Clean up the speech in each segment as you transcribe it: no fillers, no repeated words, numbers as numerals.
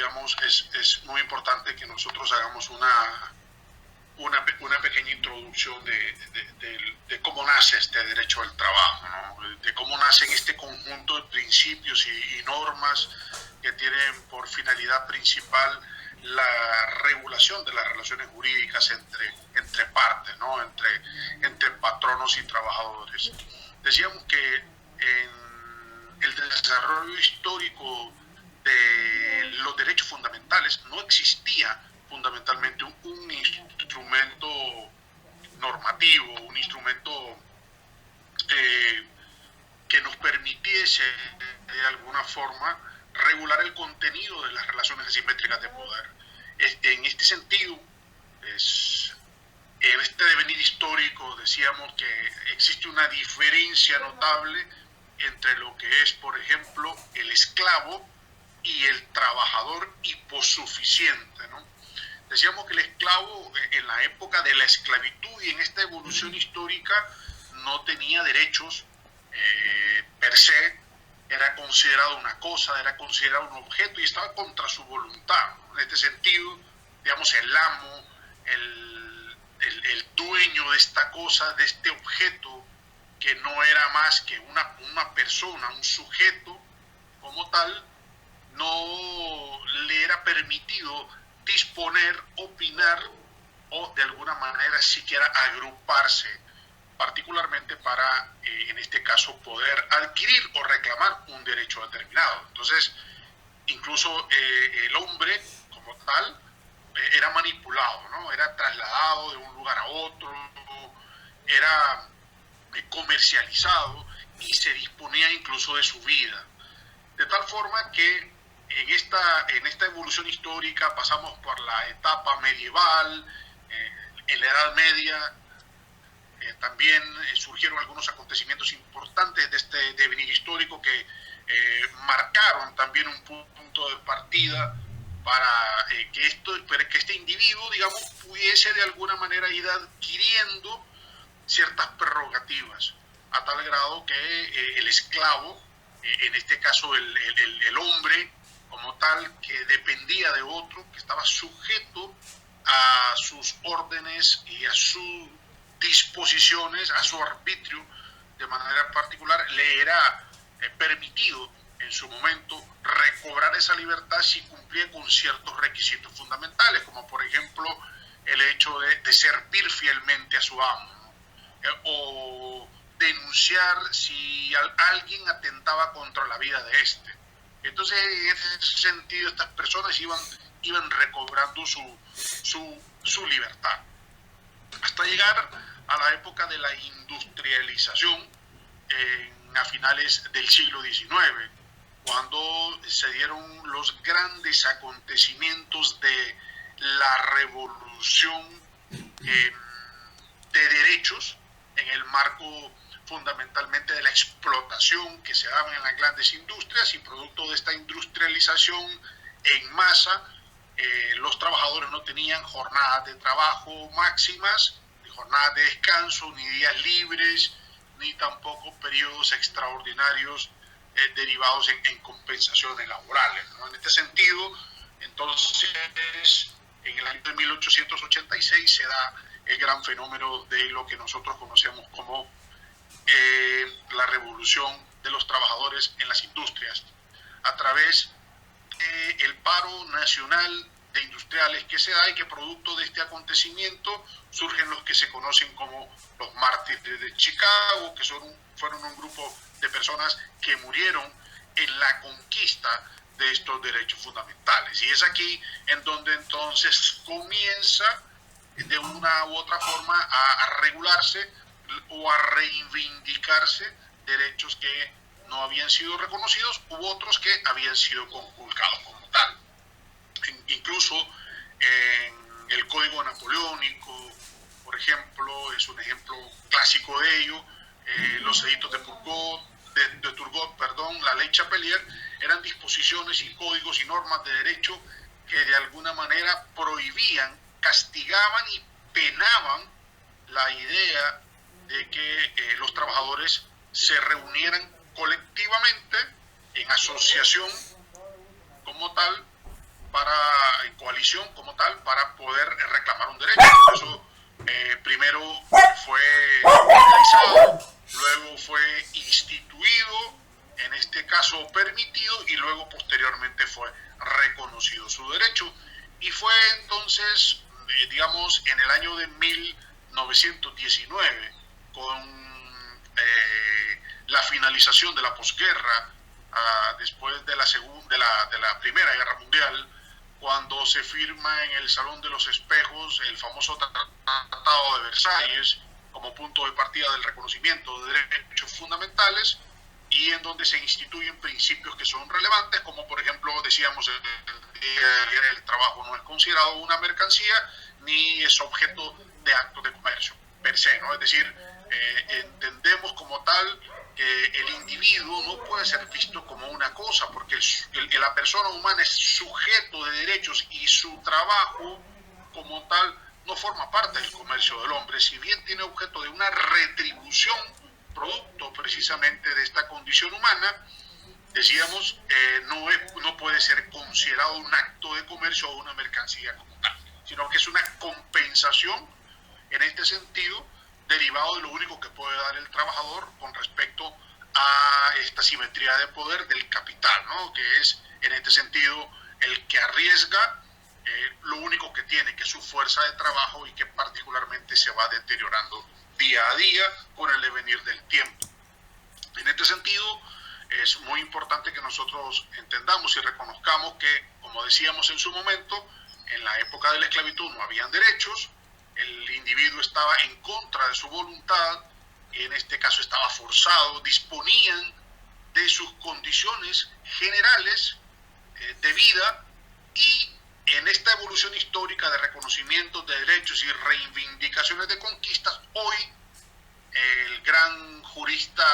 digamos, es muy importante que nosotros hagamos una pequeña introducción de cómo nace este derecho al trabajo, ¿no? De cómo nacen este conjunto de principios y normas que tienen por finalidad principal la regulación de las relaciones jurídicas entre partes, ¿no? Entre patronos y trabajadores. Decíamos que en el desarrollo histórico de los derechos fundamentales no existía fundamentalmente un instrumento normativo, un instrumento que nos permitiese de alguna forma regular el contenido de las relaciones asimétricas de poder. En este sentido, en este devenir histórico decíamos que existe una diferencia notable entre lo que es, por ejemplo, el esclavo y el trabajador hiposuficiente, ¿no? Decíamos que el esclavo en la época de la esclavitud y en esta evolución histórica no tenía derechos per se, era considerado una cosa, era considerado un objeto y estaba contra su voluntad, ¿no? En este sentido, digamos, el amo, el dueño de esta cosa, de este objeto, que no era más que una persona, un sujeto como tal, no le era permitido disponer, opinar o de alguna manera siquiera agruparse, particularmente para, en este caso, poder adquirir o reclamar un derecho determinado. Entonces, incluso el hombre como tal era manipulado, ¿no? Era trasladado de un lugar a otro, era comercializado y se disponía incluso de su vida. De tal forma que en esta evolución histórica pasamos por la etapa medieval, en la Edad Media, también surgieron algunos acontecimientos importantes de este devenir histórico que marcaron también un punto de partida para que este individuo, digamos, pudiese de alguna manera ir adquiriendo ciertas prerrogativas, a tal grado que el esclavo, en este caso el hombre como tal, que dependía de otro, que estaba sujeto a sus órdenes y a sus disposiciones, a su arbitrio, de manera particular, le era permitido en su momento recobrar esa libertad si cumplía con ciertos requisitos fundamentales, como por ejemplo el hecho de servir fielmente a su amo, ¿no? O denunciar si alguien atentaba contra la vida de este. Entonces, en ese sentido, estas personas iban recobrando su libertad, hasta llegar a la época de la industrialización a finales del siglo XIX, cuando se dieron los grandes acontecimientos de la revolución de derechos en el marco fundamentalmente de la explotación que se daba en las grandes industrias, y producto de esta industrialización en masa, los trabajadores no tenían jornadas de trabajo máximas, ni jornadas de descanso, ni días libres, ni tampoco periodos extraordinarios derivados en compensaciones laborales, ¿no? En este sentido, entonces, en el año de 1886 se da el gran fenómeno de lo que nosotros conocemos como la revolución de los trabajadores en las industrias, a través del paro nacional de industriales que se da, y que producto de este acontecimiento surgen los que se conocen como los mártires de Chicago, que fueron un grupo de personas que murieron en la conquista de estos derechos fundamentales. Y es aquí en donde entonces comienza de una u otra forma a regularse o a reivindicarse derechos que no habían sido reconocidos u otros que habían sido conculcados como tal. Incluso en el Código Napoleónico, por ejemplo, es un ejemplo clásico de ello, los edictos de Turgot, la ley Chapelier, eran disposiciones y códigos y normas de derecho que de alguna manera prohibían, castigaban y penaban la idea de que los trabajadores se reunieran colectivamente en asociación como tal en coalición como tal, para poder reclamar un derecho. Eso primero fue realizado, luego fue instituido, en este caso permitido, y luego posteriormente fue reconocido su derecho. Y fue entonces, digamos, en el año de 1919, con la finalización de la posguerra, después de la Primera Guerra Mundial, cuando se firma en el Salón de los Espejos el famoso Tratado de Versalles como punto de partida del reconocimiento de derechos fundamentales, y en donde se instituyen principios que son relevantes, como por ejemplo decíamos el trabajo no es considerado una mercancía ni es objeto de actos de comercio per se, ¿no? Es decir, entendemos como tal que el individuo no puede ser visto como una cosa, porque la persona humana es sujeto de derechos y su trabajo como tal no forma parte del comercio del hombre, si bien tiene objeto de una retribución producto precisamente de esta condición humana. Decíamos, no puede ser considerado un acto de comercio o una mercancía como tal, sino que es una compensación en este sentido, derivado de lo único que puede dar el trabajador con respecto a esta simetría de poder del capital, ¿no? Que es en este sentido el que arriesga lo único que tiene, que es su fuerza de trabajo, y que particularmente se va deteriorando día a día con el devenir del tiempo. En este sentido, es muy importante que nosotros entendamos y reconozcamos que, como decíamos en su momento, en la época de la esclavitud no habían derechos, el individuo estaba en contra de su voluntad, en este caso estaba forzado, disponían de sus condiciones generales de vida, y en esta evolución histórica de reconocimiento de derechos y reivindicaciones de conquistas, hoy el gran jurista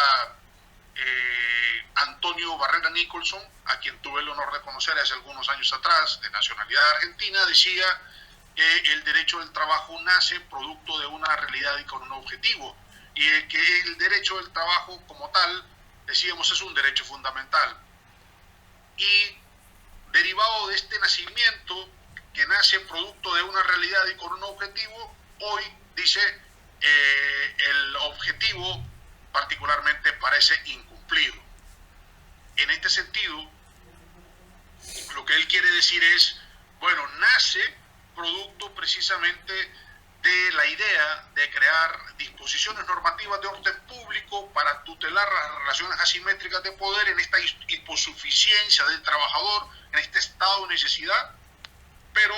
Antonio Barrera Nicholson, a quien tuve el honor de conocer hace algunos años atrás, de nacionalidad argentina, decía que el derecho del trabajo nace producto de una realidad y con un objetivo, y que el derecho del trabajo como tal, decíamos, es un derecho fundamental. Y derivado de este nacimiento, que nace producto de una realidad y con un objetivo, hoy, dice, el objetivo particularmente parece incumplido. En este sentido, lo que él quiere decir es, bueno, nace producto precisamente de la idea de crear disposiciones normativas de orden público para tutelar las relaciones asimétricas de poder en esta hiposuficiencia del trabajador, en este estado de necesidad, pero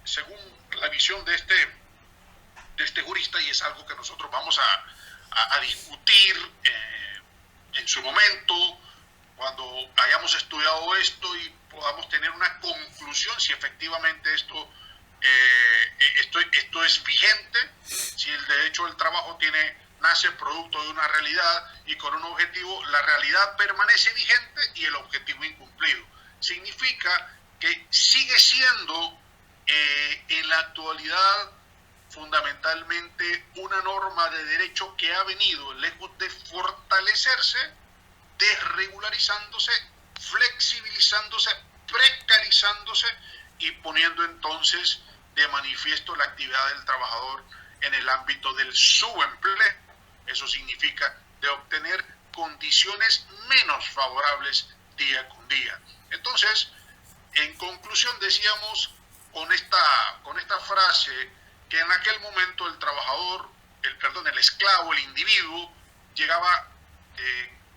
según la visión de este jurista, y es algo que nosotros vamos a discutir en su momento, cuando hayamos estudiado esto y podamos tener una conclusión si efectivamente esto es vigente, si el derecho al trabajo nace producto de una realidad y con un objetivo, la realidad permanece vigente y el objetivo incumplido. Significa que sigue siendo en la actualidad fundamentalmente una norma de derecho que ha venido, lejos de fortalecerse, desregularizándose, flexibilizándose, precarizándose y poniendo entonces de manifiesto la actividad del trabajador en el ámbito del subempleo. Eso significa de obtener condiciones menos favorables día con día. Entonces, en conclusión, decíamos con esta frase que en aquel momento el trabajador, el esclavo, el individuo, llegaba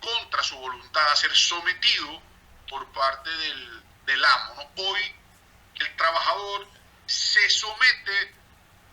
contra su voluntad a ser sometido por parte del amo, ¿no? Hoy el trabajador se somete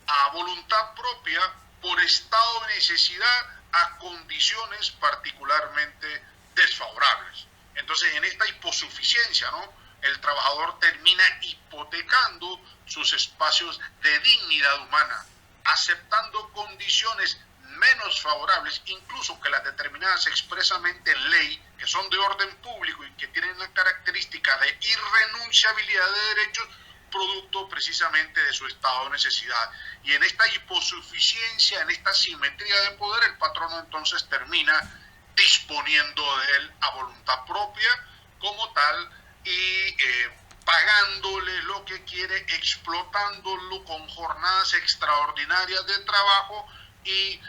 a voluntad propia por estado de necesidad a condiciones particularmente desfavorables. Entonces, en esta hiposuficiencia, ¿no?, el trabajador termina hipotecando sus espacios de dignidad humana, aceptando condiciones menos favorables, incluso que las determinadas expresamente en ley, que son de orden público y que tienen la característica de irrenunciabilidad de derechos, producto precisamente de su estado de necesidad. Y en esta hiposuficiencia, en esta simetría de poder, el patrono entonces termina disponiendo de él a voluntad propia como tal, y pagándole lo que quiere, explotándolo con jornadas extraordinarias de trabajo y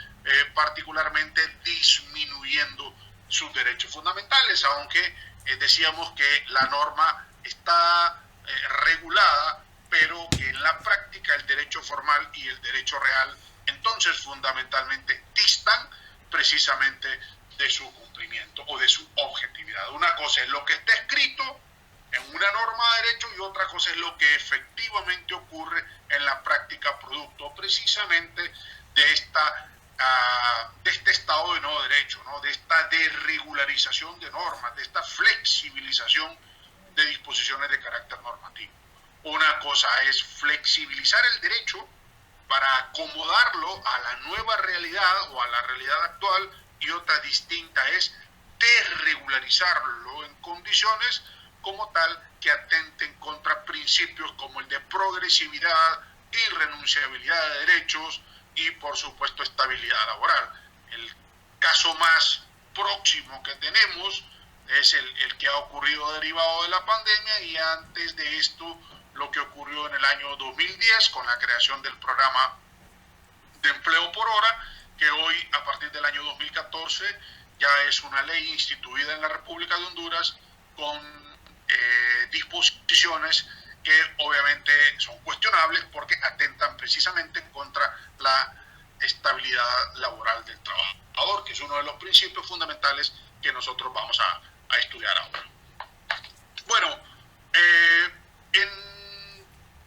particularmente disminuyendo sus derechos fundamentales, aunque decíamos que la norma está regulada, pero que en la práctica el derecho formal y el derecho real entonces fundamentalmente distan precisamente de su cumplimiento o de su objetividad. Una cosa es lo que está escrito en una norma de derecho y otra cosa es lo que efectivamente ocurre en la práctica, producto precisamente de este estado de no derecho, ¿no? De esta desregularización de normas, de esta flexibilización de disposiciones de carácter normativo. Una cosa es flexibilizar el derecho para acomodarlo a la nueva realidad o a la realidad actual, y otra distinta es desregularizarlo en condiciones como tal que atenten contra principios como el de progresividad, irrenunciabilidad de derechos y por supuesto estabilidad laboral. El caso más próximo que tenemos es el que ha ocurrido derivado de la pandemia, y antes de esto lo que ocurrió en el año 2010 con la creación del programa de empleo por hora, que hoy a partir del año 2014 ya es una ley instituida en la República de Honduras con disposiciones que obviamente son cuestionables porque atentan precisamente contra la estabilidad laboral del trabajador, que es uno de los principios fundamentales que nosotros vamos a estudiar ahora. Bueno, en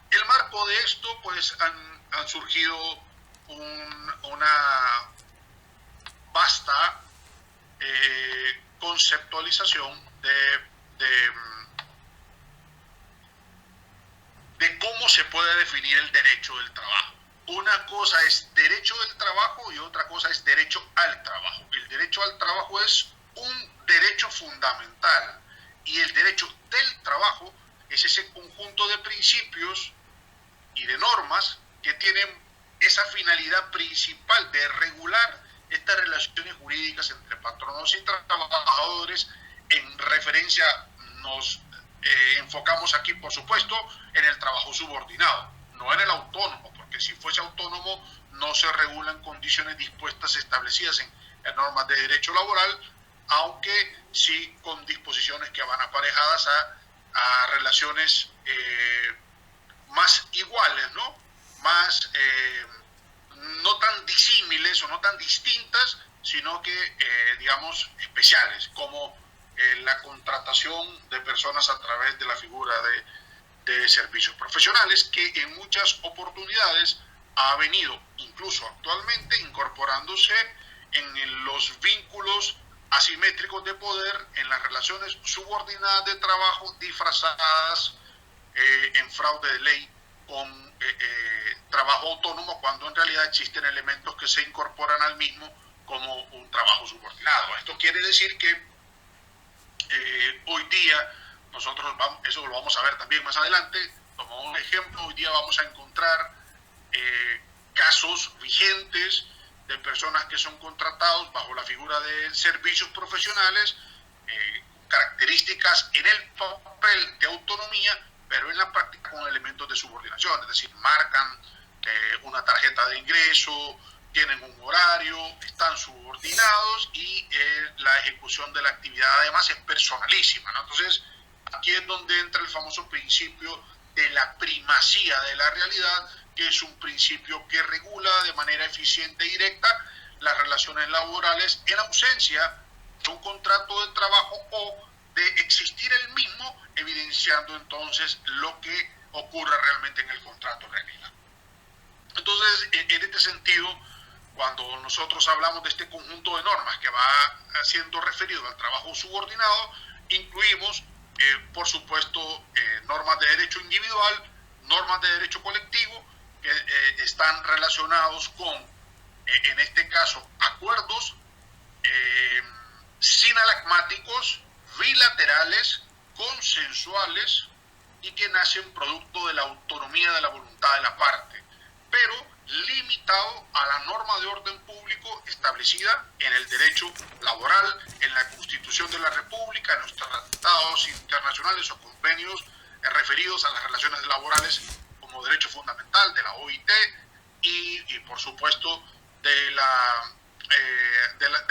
el marco de esto pues han surgido una vasta conceptualización de cómo se puede definir el derecho del trabajo. Una cosa es derecho del trabajo y otra cosa es derecho al trabajo. El derecho al trabajo es un derecho fundamental y el derecho del trabajo es ese conjunto de principios y de normas que tienen esa finalidad principal de regular estas relaciones jurídicas entre patronos y trabajadores. En referencia nos enfocamos aquí, por supuesto, en el trabajo subordinado, no en el autónomo, porque si fuese autónomo no se regulan condiciones dispuestas establecidas en normas de derecho laboral, aunque sí con disposiciones que van aparejadas a relaciones más iguales, ¿no? Más no tan disímiles o no tan distintas, sino que digamos especiales, como la contratación de personas a través de la figura de servicios profesionales, que en muchas oportunidades ha venido incluso actualmente incorporándose en los vínculos asimétricos de poder, en las relaciones subordinadas de trabajo disfrazadas en fraude de ley con trabajo autónomo, cuando en realidad existen elementos que se incorporan al mismo como un trabajo subordinado. Esto quiere decir que hoy día nosotros eso lo vamos a ver también más adelante, como un ejemplo, hoy día vamos a encontrar casos vigentes de personas que son contratados bajo la figura de servicios profesionales, características en el papel de autonomía, pero en la práctica con elementos de subordinación, es decir, marcan una tarjeta de ingreso, tienen un horario, están subordinados y la ejecución de la actividad además es personalísima, ¿no? Entonces, aquí es donde entra el famoso principio de la primacía de la realidad, que es un principio que regula de manera eficiente y directa las relaciones laborales en ausencia de un contrato de trabajo o de existir el mismo, evidenciando entonces lo que ocurre realmente en el contrato en realidad. Entonces, en este sentido, cuando nosotros hablamos de este conjunto de normas que va siendo referido al trabajo subordinado, incluimos, por supuesto, normas de derecho individual, normas de derecho colectivo, que están relacionados con, en este caso, acuerdos sinalagmáticos, bilaterales, consensuales y que nacen producto de la autonomía de la voluntad de la parte, pero limitado a la norma de orden público establecida en el derecho laboral, en la Constitución de la República, en los tratados internacionales o convenios referidos a las relaciones laborales como derecho fundamental de la OIT y por supuesto, de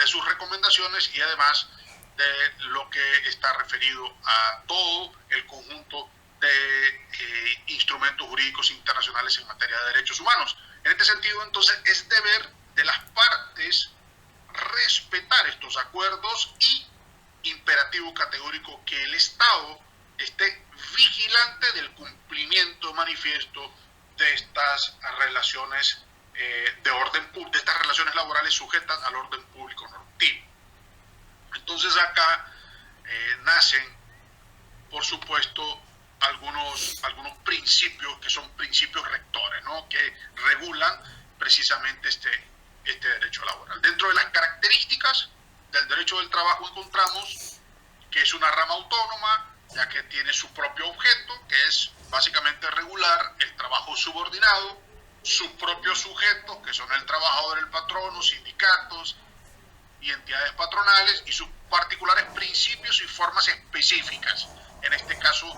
sus recomendaciones y además de lo que está referido a todo el conjunto de instrumentos jurídicos internacionales en materia de derechos humanos. En este sentido, entonces, es deber de las partes respetar estos acuerdos y imperativo categórico que el Estado esté vigilante del cumplimiento manifiesto de estas relaciones de estas relaciones laborales sujetas al orden público normativo. Entonces acá nacen, por supuesto, algunos principios que son principios rectores, ¿no?, que regulan precisamente este derecho laboral. Dentro de las características del derecho del trabajo encontramos que es una rama autónoma, ya que tiene su propio objeto, que es básicamente regular el trabajo subordinado, sus propios sujetos, que son el trabajador, el patrono, sindicatos y entidades patronales, y sus particulares principios y formas específicas, en este caso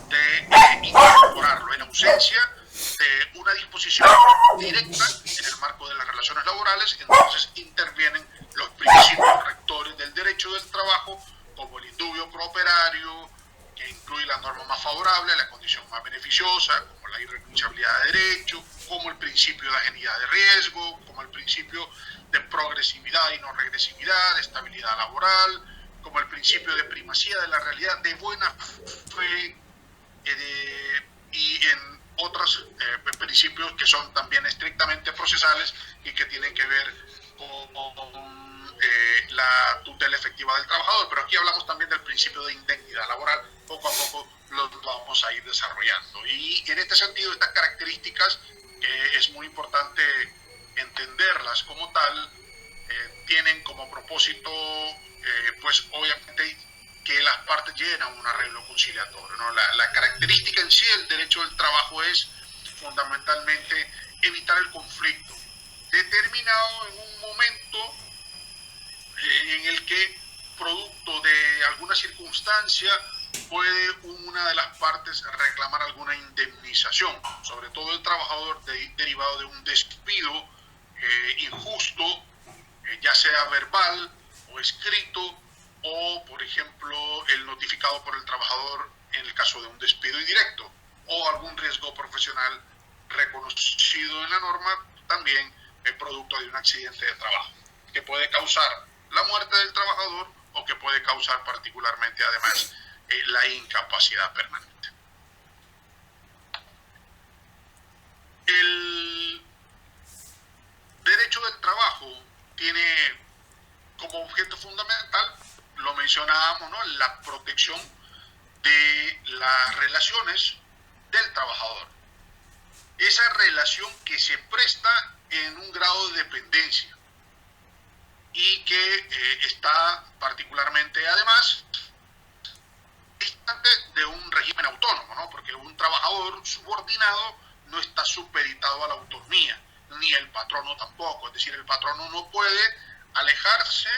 de incorporarlo en ausencia de una disposición directa en el marco de las relaciones laborales. Entonces intervienen los principios rectores del derecho del trabajo, como el indubio pro operario, que incluye la norma más favorable, la condición más beneficiosa, como la irrenunciabilidad de derecho, como el principio de ajenidad de riesgo, como el principio de progresividad y no regresividad, de estabilidad laboral, como el principio de primacía de la realidad, de buena fe, y en otros principios que son también estrictamente procesales y que tienen que ver con la tutela efectiva del trabajador. Pero aquí hablamos también del principio de indemnidad laboral. Poco a poco lo vamos a ir desarrollando. Y en este sentido, estas características, que es muy importante entenderlas como tal, tienen como propósito, pues obviamente, que las partes lleguen a un arreglo conciliatorio, ¿no? La característica en sí del derecho del trabajo es fundamentalmente evitar el conflicto determinado en un momento en el que, producto de alguna circunstancia, puede una de las partes reclamar alguna indemnización, sobre todo el trabajador derivado de un despido injusto, ya sea verbal o escrito, o, por ejemplo, el notificado por el trabajador en el caso de un despido indirecto, o algún riesgo profesional reconocido en la norma, también producto de un accidente de trabajo, que puede causar la muerte del trabajador o que puede causar particularmente, además, la incapacidad permanente. El derecho del trabajo tiene como objeto fundamental, lo mencionábamos, ¿no?, la protección de las relaciones del trabajador. Esa relación que se presta en un grado de dependencia y que está particularmente, además, distante de un régimen autónomo, ¿no?, porque un trabajador subordinado no está supeditado a la autonomía, ni el patrono tampoco. Es decir, el patrono no puede alejarse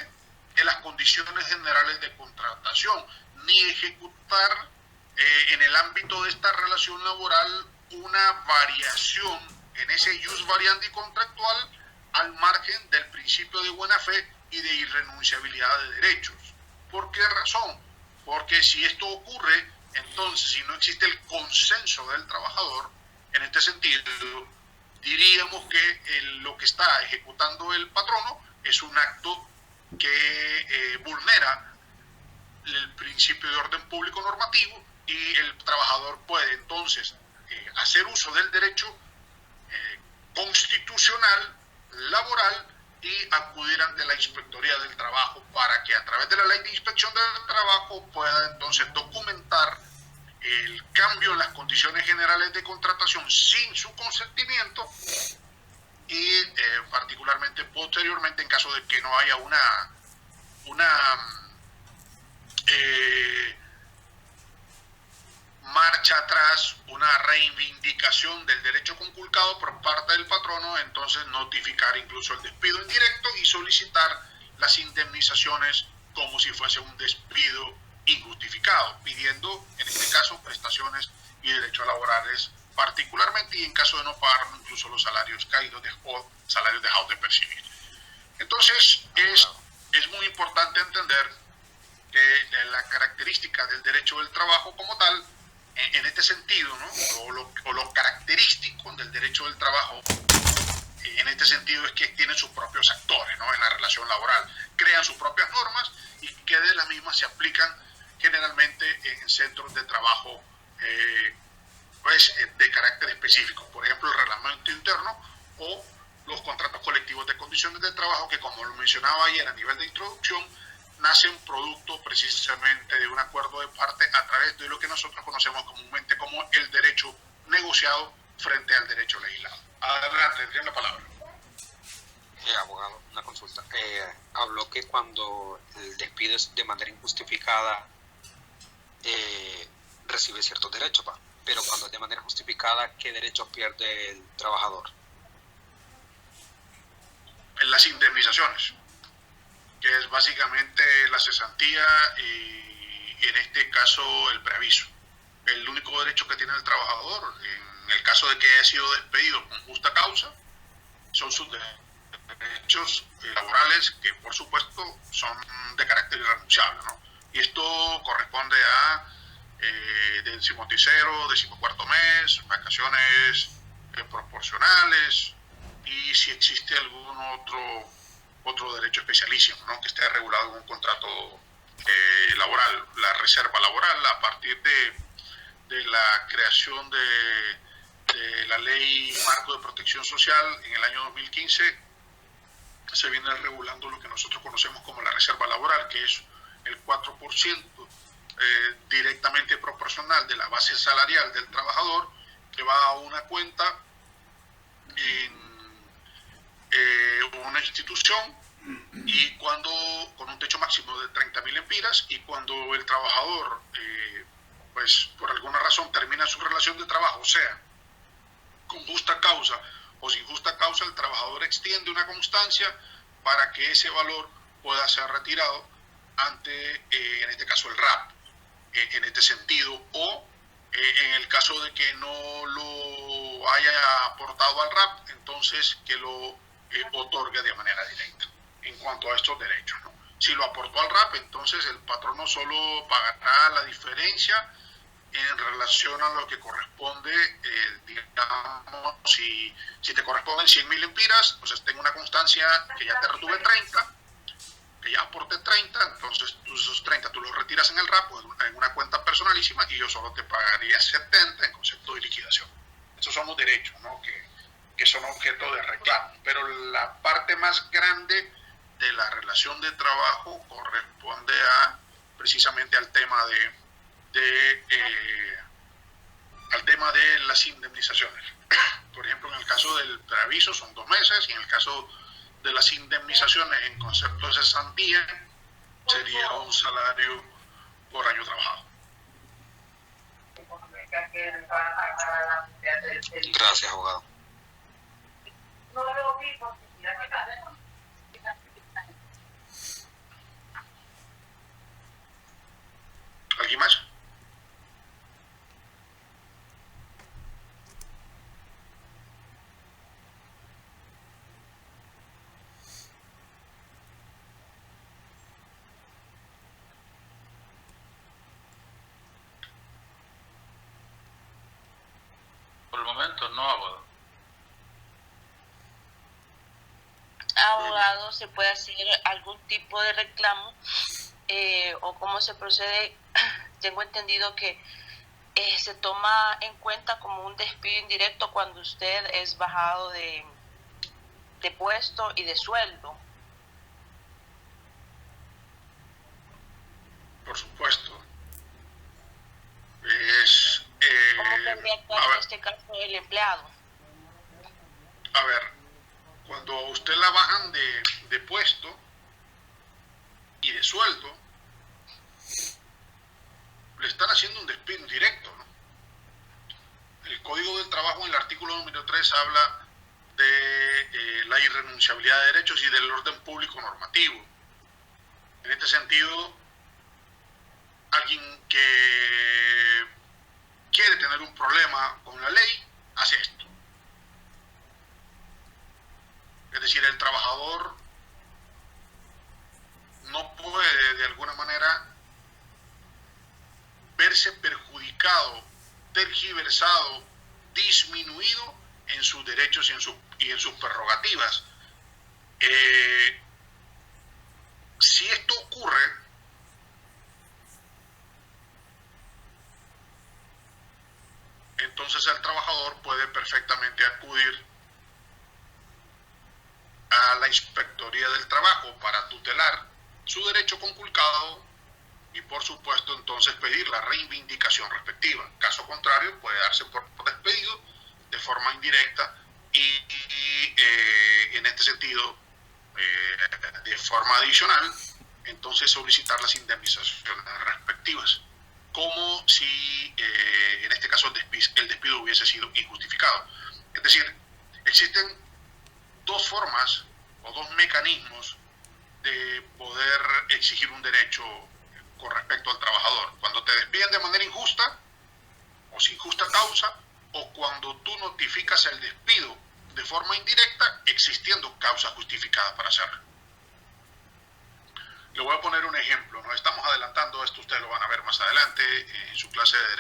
de las condiciones generales de contratación, ni ejecutar en el ámbito de esta relación laboral una variación en ese ius variandi contractual al margen del principio de buena fe y de irrenunciabilidad de derechos. ¿Por qué razón? Porque si esto ocurre, entonces, si no existe el consenso del trabajador, en este sentido, diríamos que lo que está ejecutando el patrono es un acto que vulnera el principio de orden público normativo, y el trabajador puede entonces hacer uso del derecho constitucional, laboral, y acudir ante la Inspectoría del Trabajo para que, a través de la Ley de Inspección del Trabajo, pueda entonces documentar el cambio en las condiciones generales de contratación sin su consentimiento, y particularmente posteriormente, en caso de que no haya una marcha atrás, una reivindicación del derecho conculcado por parte del patrono, entonces notificar incluso el despido indirecto y solicitar las indemnizaciones como si fuese un despido injustificado, pidiendo en este caso prestación prestaciones y derechos laborales particularmente, y en caso de no pagarlo, incluso los salarios caídos o salarios dejados de percibir. Entonces, es muy importante entender que la característica del derecho del trabajo como tal, en este sentido, ¿no? o lo característico del derecho del trabajo, en este sentido, es que tienen sus propios actores, ¿no? En la relación laboral, crean sus propias normas y que de las mismas se aplican generalmente en centros de trabajo pues, de carácter específico, por ejemplo el reglamento interno o los contratos colectivos de condiciones de trabajo, que como lo mencionaba ayer a nivel de introducción, nacen producto precisamente de un acuerdo de parte a través de lo que nosotros conocemos comúnmente como el derecho negociado frente al derecho legislado. Adelante, tiene la palabra. Abogado, una consulta. Habló que cuando el despido es de manera injustificada recibe ciertos derechos, ¿va? Pero cuando es de manera justificada, ¿qué derechos pierde el trabajador? En las indemnizaciones, que es básicamente la cesantía y en este caso el preaviso. El único derecho que tiene el trabajador, en el caso de que haya sido despedido con justa causa, son sus derechos laborales, que por supuesto son de carácter irrenunciable, ¿no? Y esto corresponde a decimotercero, decimocuarto mes, vacaciones proporcionales, y si existe algún otro derecho especialísimo, ¿no? Que esté regulado en un contrato laboral, la reserva laboral, a partir de la creación de la Ley Marco de Protección Social en el año 2015, se viene regulando lo que nosotros conocemos como la reserva laboral, que es el 4% directamente proporcional de la base salarial del trabajador, que va a una cuenta en una institución, y cuando con un techo máximo de 30.000 empiras, y cuando el trabajador pues por alguna razón termina su relación de trabajo, o sea, con justa causa o sin justa causa, el trabajador extiende una constancia para que ese valor pueda ser retirado ante, en este caso, el RAP, en este sentido, o en el caso de que no lo haya aportado al RAP, entonces que lo otorgue de manera directa en cuanto a estos derechos, ¿no? Si lo aportó al RAP, entonces el patrono solo pagará la diferencia en relación a lo que corresponde, digamos, si te corresponden 100.000 empiras, entonces tengo una constancia que ya te retuve 30, que ya aporté 30, entonces esos 30 tú los retiras en el RAP en una cuenta personalísima, y yo solo te pagaría 70 en concepto de liquidación. Esos son los derechos, ¿no? que son objeto de reclamo, pero la parte más grande de la relación de trabajo corresponde precisamente al tema al tema de las indemnizaciones. Por ejemplo, en el caso del preaviso son 2 meses, y en el caso de las indemnizaciones en concepto de cesantía sería un salario por año trabajado. Gracias, abogado. ¿Alguien más? Por el momento no, abogado. Abogado, ¿se puede hacer algún tipo de reclamo o cómo se procede? Tengo entendido que se toma en cuenta como un despido indirecto cuando usted es bajado de puesto y de sueldo. Por supuesto. ¿Cómo tendría que actuar en este caso el empleado? A ver, cuando a usted la bajan de puesto y de sueldo, le están haciendo un despido indirecto, ¿no? El Código del Trabajo, en el artículo número 3, habla de la irrenunciabilidad de derechos y del orden público normativo. En este sentido, alguien que un problema con la ley, hace esto. Es decir, el trabajador no puede de alguna manera verse perjudicado, tergiversado, disminuido en sus derechos y en sus prerrogativas. Si esto ocurre, entonces el trabajador puede perfectamente acudir a la Inspectoría del Trabajo para tutelar su derecho conculcado y, por supuesto, entonces pedir la reivindicación respectiva. Caso contrario, puede darse por despedido de forma indirecta y en este sentido, de forma adicional, entonces solicitar las indemnizaciones respectivas, como si en este caso el despido hubiese sido injustificado. Es decir, existen dos formas o dos mecanismos de poder exigir un derecho con respecto al trabajador: cuando te despiden de manera injusta o sin justa causa, o cuando tú notificas el despido de forma indirecta existiendo causa justificada para hacerlo. Le voy a poner un ejemplo, ¿no? Estamos adelantando esto, ustedes lo van a ver más adelante en su clase de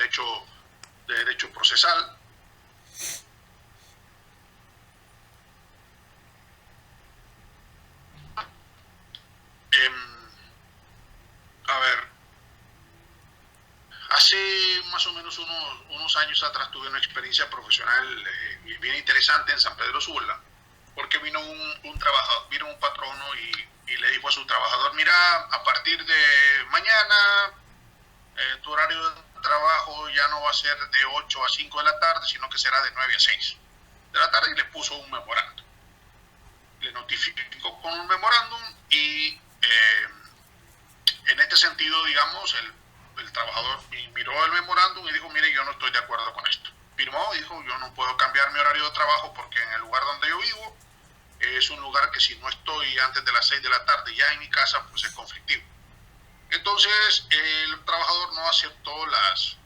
derecho procesal. A ver, hace más o menos unos años atrás tuve una experiencia profesional bien interesante en San Pedro Sula, porque vino un trabajador, vino un patrono y le dijo a su trabajador: mira, a partir de mañana tu horario de trabajo ya no va a ser de 8 a 5 de la tarde, sino que será de 9 a 6 de la tarde, y le puso un memorándum. Le notificó con un memorándum y en este sentido, digamos, el trabajador miró el memorándum y dijo: mire, yo no estoy de acuerdo con esto. Firmó y dijo: yo no puedo cambiar mi horario de trabajo porque en el lugar donde yo vivo es un lugar que si no estoy antes de las 6 de la tarde ya en mi casa, pues es conflictivo. Entonces el trabajador no aceptó las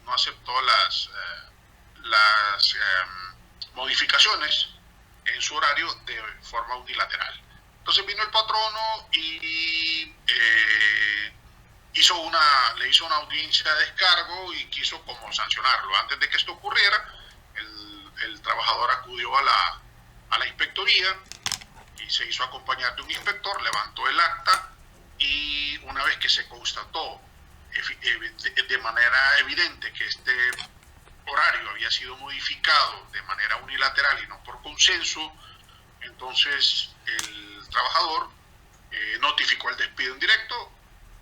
modificaciones en su horario de forma unilateral. Entonces vino el patrono y le hizo una audiencia de descargo y quiso como sancionarlo. Antes de que esto ocurriera, el trabajador acudió a la inspectoría y se hizo acompañar de un inspector, levantó el acta, y una vez que se constató de manera evidente que este horario había sido modificado de manera unilateral y no por consenso, entonces el trabajador notificó el despido indirecto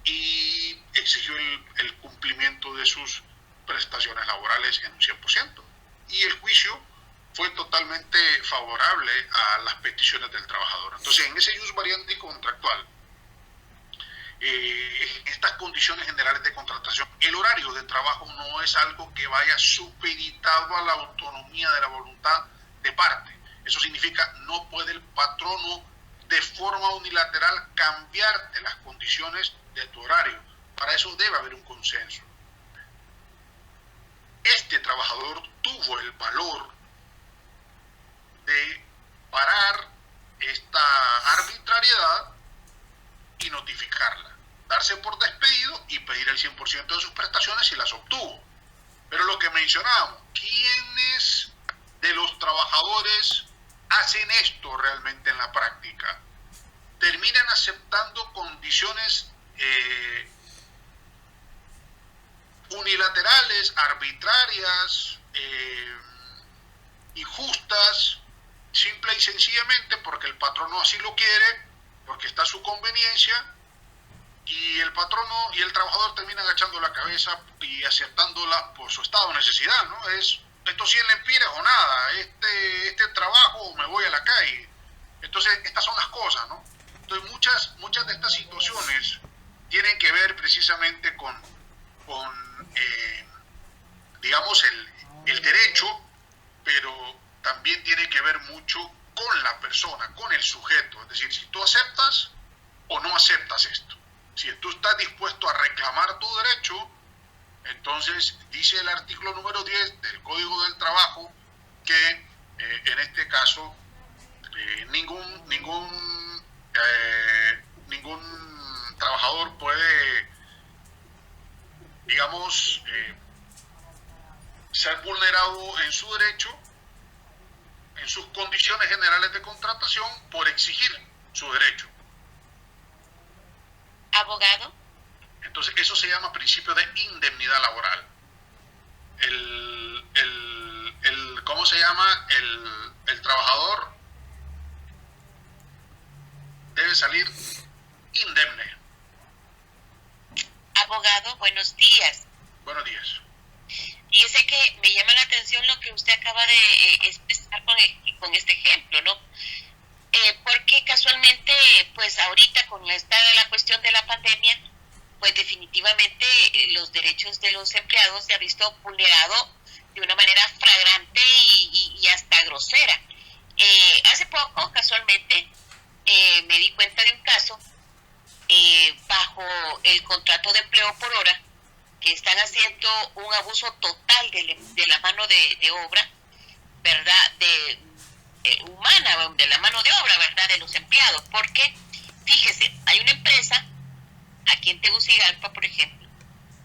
y exigió el cumplimiento de sus prestaciones laborales en un 100%. Y el juicio fue totalmente favorable a las peticiones del trabajador. Entonces, en ese ius variandi contractual, estas condiciones generales de contratación, el horario de trabajo no es algo que vaya supeditado a la autonomía de la voluntad de parte. Eso significa, no puede el patrono de forma unilateral cambiarte las condiciones de tu horario. Para eso debe haber un consenso. Este trabajador tuvo el valor de parar esta arbitrariedad y notificarla, darse por despedido y pedir el 100% de sus prestaciones si las obtuvo. Pero lo que mencionábamos, ¿quiénes de los trabajadores hacen esto realmente en la práctica? Terminan aceptando condiciones unilaterales, arbitrarias, injustas, simple y sencillamente porque el patrono así lo quiere, porque está a su conveniencia, y el patrono y el trabajador terminan agachando la cabeza y aceptándola por su estado de necesidad, ¿no? Esto 100 lempiras o nada, este trabajo o me voy a la calle. Entonces, estas son las cosas, ¿no? Entonces, muchas de estas situaciones tienen que ver precisamente con digamos, el derecho, pero también tiene que ver mucho con la persona, con el sujeto. Es decir, si tú aceptas o no aceptas esto. Si tú estás dispuesto a reclamar tu derecho Entonces, dice el artículo número 10 del Código del Trabajo que en este caso ningún trabajador puede, digamos, ser vulnerado en su derecho, en sus condiciones generales de contratación, por exigir su derecho. Abogado. Entonces, eso se llama principio de indemnidad laboral. ¿Cómo se llama? El trabajador debe salir indemne. Abogado, buenos días. Buenos días. Fíjese que me llama la atención lo que usted acaba de expresar con este ejemplo, ¿no? Porque casualmente, pues ahorita con la cuestión de la pandemia, pues definitivamente los derechos de los empleados se ha visto vulnerado de una manera flagrante y hasta grosera. Hace poco, casualmente, me di cuenta de un caso bajo el contrato de empleo por hora, que están haciendo un abuso total de la mano de obra, ¿verdad? Humana, de la mano de obra, ¿verdad? De los empleados. Porque, fíjese, hay una empresa aquí en Tegucigalpa, por ejemplo,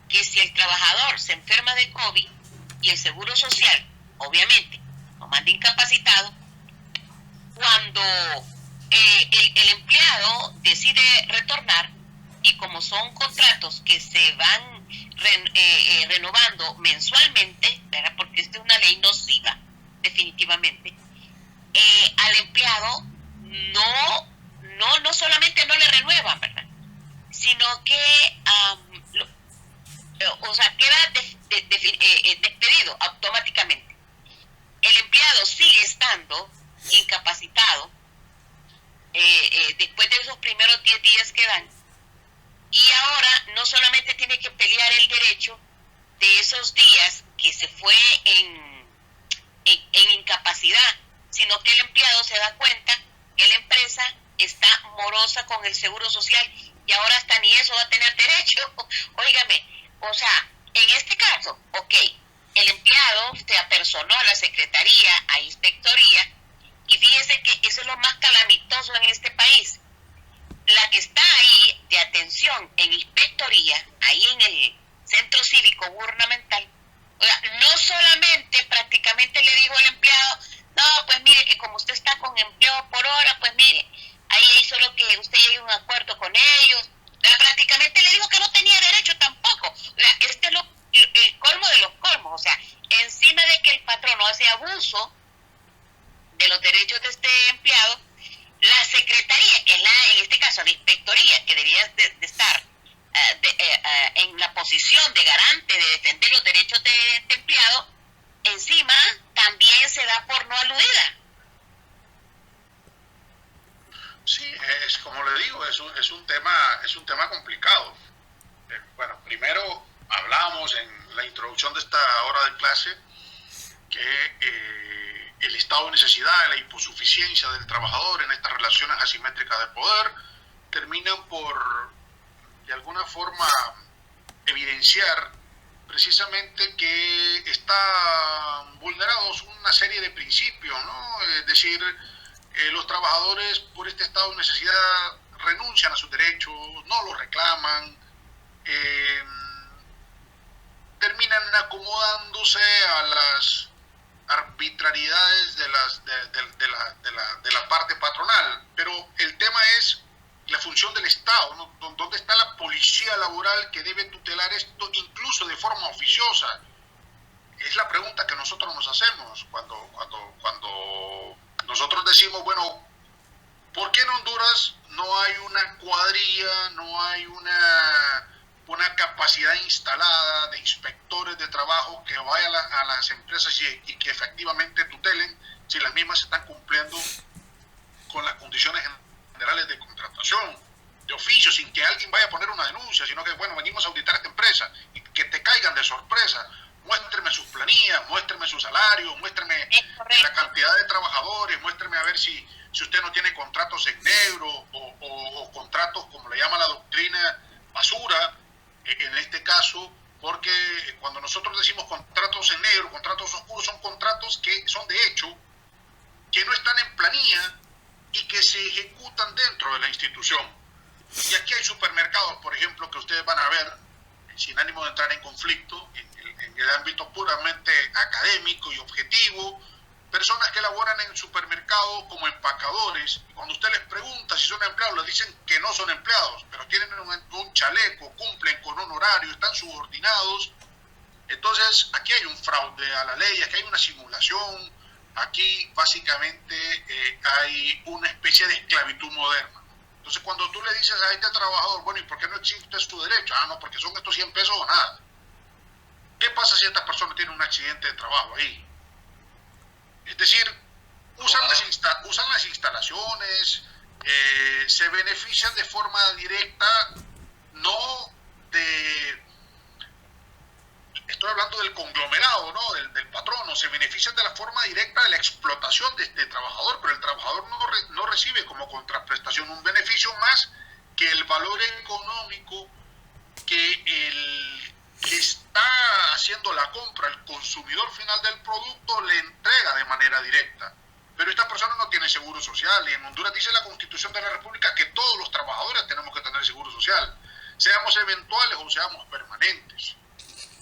que si el trabajador se enferma de COVID y el Seguro Social, obviamente, lo manda incapacitado, cuando el empleado decide retornar, y como son contratos que se van renovando mensualmente, ¿verdad? Porque esta es una ley nociva, definitivamente, al empleado no solamente no le renuevan, ¿verdad? Sino que queda despedido automáticamente. El empleado sigue estando incapacitado después de esos primeros 10 días que dan, y ahora no solamente tiene que pelear el derecho de esos días que se fue en incapacidad, sino que el empleado se da cuenta que la empresa está morosa con el Seguro Social y ahora hasta ni eso va a tener derecho. Óigame, o sea, en este caso, ok, el empleado se apersonó a la secretaría, a inspectoría, y fíjese que eso es lo más calamitoso en este país. La que está ahí de atención en inspectoría, ahí en el centro cívico gubernamental, o sea, no solamente prácticamente le dijo al empleado, no, pues mire que como usted está con empleo por hora, pues mire, ahí solo que usted llegue a un acuerdo con ellos, prácticamente le dijo que no tenía derecho tampoco. Este es el colmo de los colmos, o sea, encima de que el patrono hace abuso de los derechos de este empleado, la secretaría, que es en este caso la inspectoría, que debería de estar en la posición de garante de defender los derechos de este empleado, encima también se da por no aludida. Sí, es como le digo, es un tema complicado. Bueno, primero hablamos en la introducción de esta hora de clase que el estado de necesidad, la hiposuficiencia del trabajador en estas relaciones asimétricas de poder terminan por, de alguna forma, evidenciar precisamente que están vulnerados una serie de principios, ¿no? Es decir, los trabajadores por este estado de necesidad renuncian a sus derechos, no los reclaman, terminan acomodándose a las arbitrariedades de la parte patronal. Pero el tema es la función del Estado, ¿no? ¿Dónde está la policía laboral que debe tutelar esto incluso de forma oficiosa? Es la pregunta que nosotros nos hacemos cuando nosotros decimos, bueno, ¿por qué en Honduras no hay una cuadrilla, no hay una capacidad instalada de inspectores de trabajo que vaya a las empresas y que efectivamente tutelen si las mismas están cumpliendo con las condiciones generales de contratación, de oficio, sin que alguien vaya a poner una denuncia, sino que, bueno, venimos a auditar esta empresa y que te caigan de sorpresa? Muéstreme sus planillas, muéstreme su salario, muéstreme la cantidad de trabajadores, muéstreme a ver si usted no tiene contratos en negro o contratos, como le llama la doctrina, basura, en este caso, porque cuando nosotros decimos contratos en negro, contratos oscuros, son contratos que son de hecho, que no están en planilla y que se ejecutan dentro de la institución. Y aquí hay supermercados, por ejemplo, que ustedes van a ver, sin ánimo de entrar en conflicto, en el ámbito puramente académico y objetivo, personas que laboran en supermercados como empacadores, y cuando usted les pregunta si son empleados, les dicen que no son empleados, pero tienen un chaleco, cumplen con un horario, están subordinados. Entonces, aquí hay un fraude a la ley, aquí hay una simulación, aquí básicamente hay una especie de esclavitud moderna. Entonces, cuando tú le dices a este trabajador, bueno, ¿y por qué no existe su derecho? Ah, no, porque son estos 100 pesos o nada. ¿Qué pasa si esta persona tiene un accidente de trabajo ahí? Es decir, usan las instalaciones, se benefician de forma directa, no de... Estoy hablando del conglomerado, ¿no? Del patrono, se benefician de la forma directa de la explotación de este trabajador, pero el trabajador no recibe como contraprestación un beneficio más que el valor económico que el que está haciendo la compra, el consumidor final del producto, le entrega de manera directa. Pero esta persona no tiene seguro social, y en Honduras dice la Constitución de la República que todos los trabajadores tenemos que tener seguro social, seamos eventuales o seamos permanentes.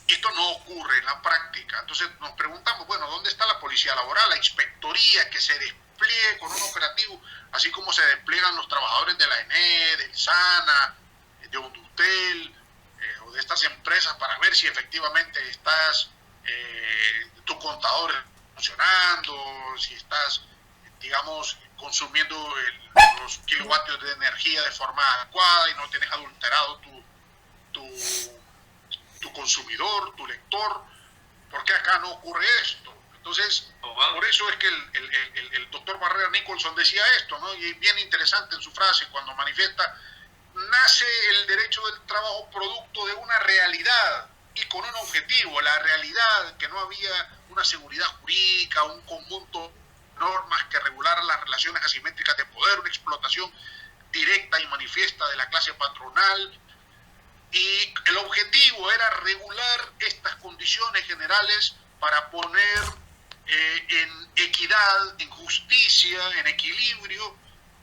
Esto no ocurre en la práctica. Entonces nos preguntamos, bueno, ¿dónde está la policía laboral, la inspectoría que se despliegue con un operativo, así como se despliegan los trabajadores de la ENE, del SANA, de Hondutel, o de estas empresas para ver si efectivamente estás, tu contador funcionando, si estás, digamos, consumiendo los kilovatios de energía de forma adecuada y no tienes adulterado tu consumidor, tu lector? ¿Por qué acá no ocurre esto? Entonces, por eso es que el doctor Barrera Nicholson decía esto, ¿no? Y es bien interesante en su frase cuando manifiesta: nace el derecho del trabajo producto de una realidad y con un objetivo, la realidad que no había una seguridad jurídica, un conjunto de normas que regularan las relaciones asimétricas de poder, una explotación directa y manifiesta de la clase patronal, y el objetivo era regular estas condiciones generales para poner en equidad, en justicia, en equilibrio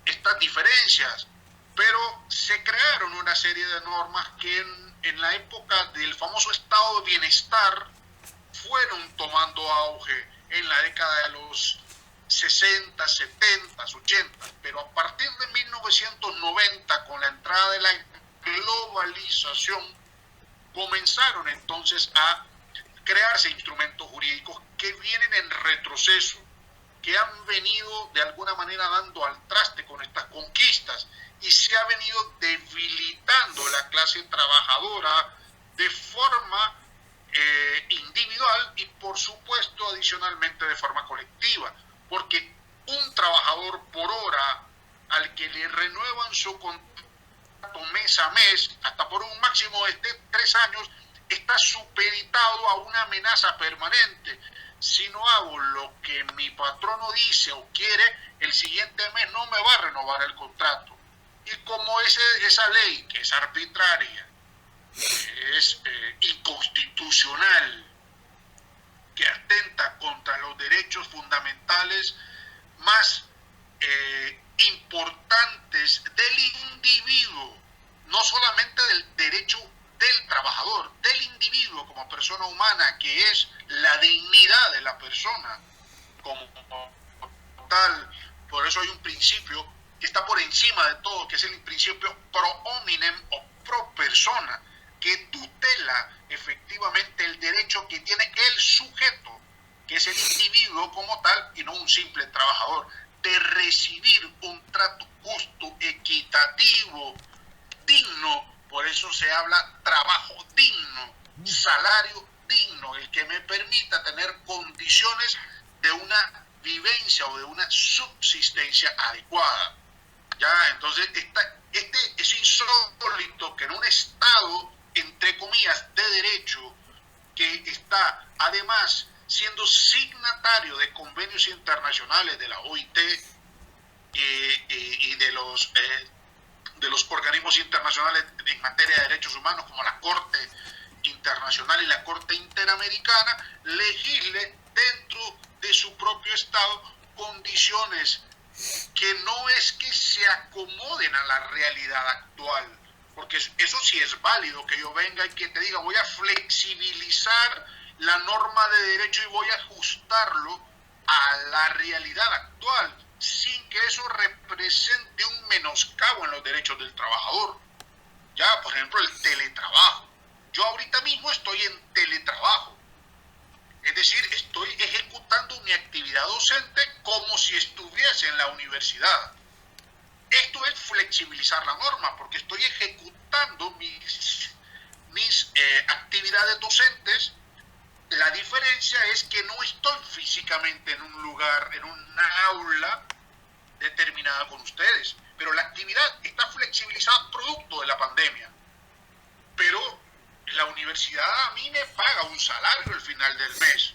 estas diferencias. Pero se crearon una serie de normas que en la época del famoso estado de bienestar fueron tomando auge en la década de los 60, 70, 80, pero a partir de 1990, con la entrada de la globalización, comenzaron entonces a crearse instrumentos jurídicos que vienen en retroceso, que han venido de alguna manera dando al traste con estas conquistas, y se ha venido debilitando la clase trabajadora de forma individual y por supuesto adicionalmente de forma colectiva, porque un trabajador por hora al que le renuevan su contrato mes a mes, hasta por un máximo de 3 años, está supeditado a una amenaza permanente. Si no hago lo que mi patrono dice o quiere, el siguiente mes no me va a renovar el contrato. Y como esa ley, que es arbitraria, que es inconstitucional, que atenta contra los derechos fundamentales más importantes del individuo, no solamente del derecho del trabajador, del individuo como persona humana, que es la dignidad de la persona como tal. Por eso hay un principio que está por encima de todo, que es el principio pro hominem o pro persona, que tutela efectivamente el derecho que tiene el sujeto, que es el individuo como tal, y no un simple trabajador, de recibir un trato justo, equitativo, digno. Por eso se habla trabajo digno, salario digno, el que me permita tener condiciones de una vivencia o de una subsistencia adecuada. Ya, entonces es insólito que en un estado, entre comillas, de derecho, que está además siendo signatario de convenios internacionales de la OIT y de los organismos internacionales en materia de derechos humanos, como la Corte internacional y la Corte Interamericana legisle dentro de su propio Estado condiciones que no es que se acomoden a la realidad actual, porque eso sí es válido, que yo venga y que te diga voy a flexibilizar la norma de derecho y voy a ajustarlo a la realidad actual, sin que eso represente un menoscabo en los derechos del trabajador. Ya, por ejemplo, el teletrabajo. Yo ahorita mismo estoy en teletrabajo. Es decir, estoy ejecutando mi actividad docente como si estuviese en la universidad. Esto es flexibilizar la norma, porque estoy ejecutando mis actividades docentes. La diferencia es que no estoy físicamente en un lugar, en una aula determinada con ustedes, pero la actividad está flexibilizada producto de la pandemia. Pero la universidad a mí me paga un salario al final del mes,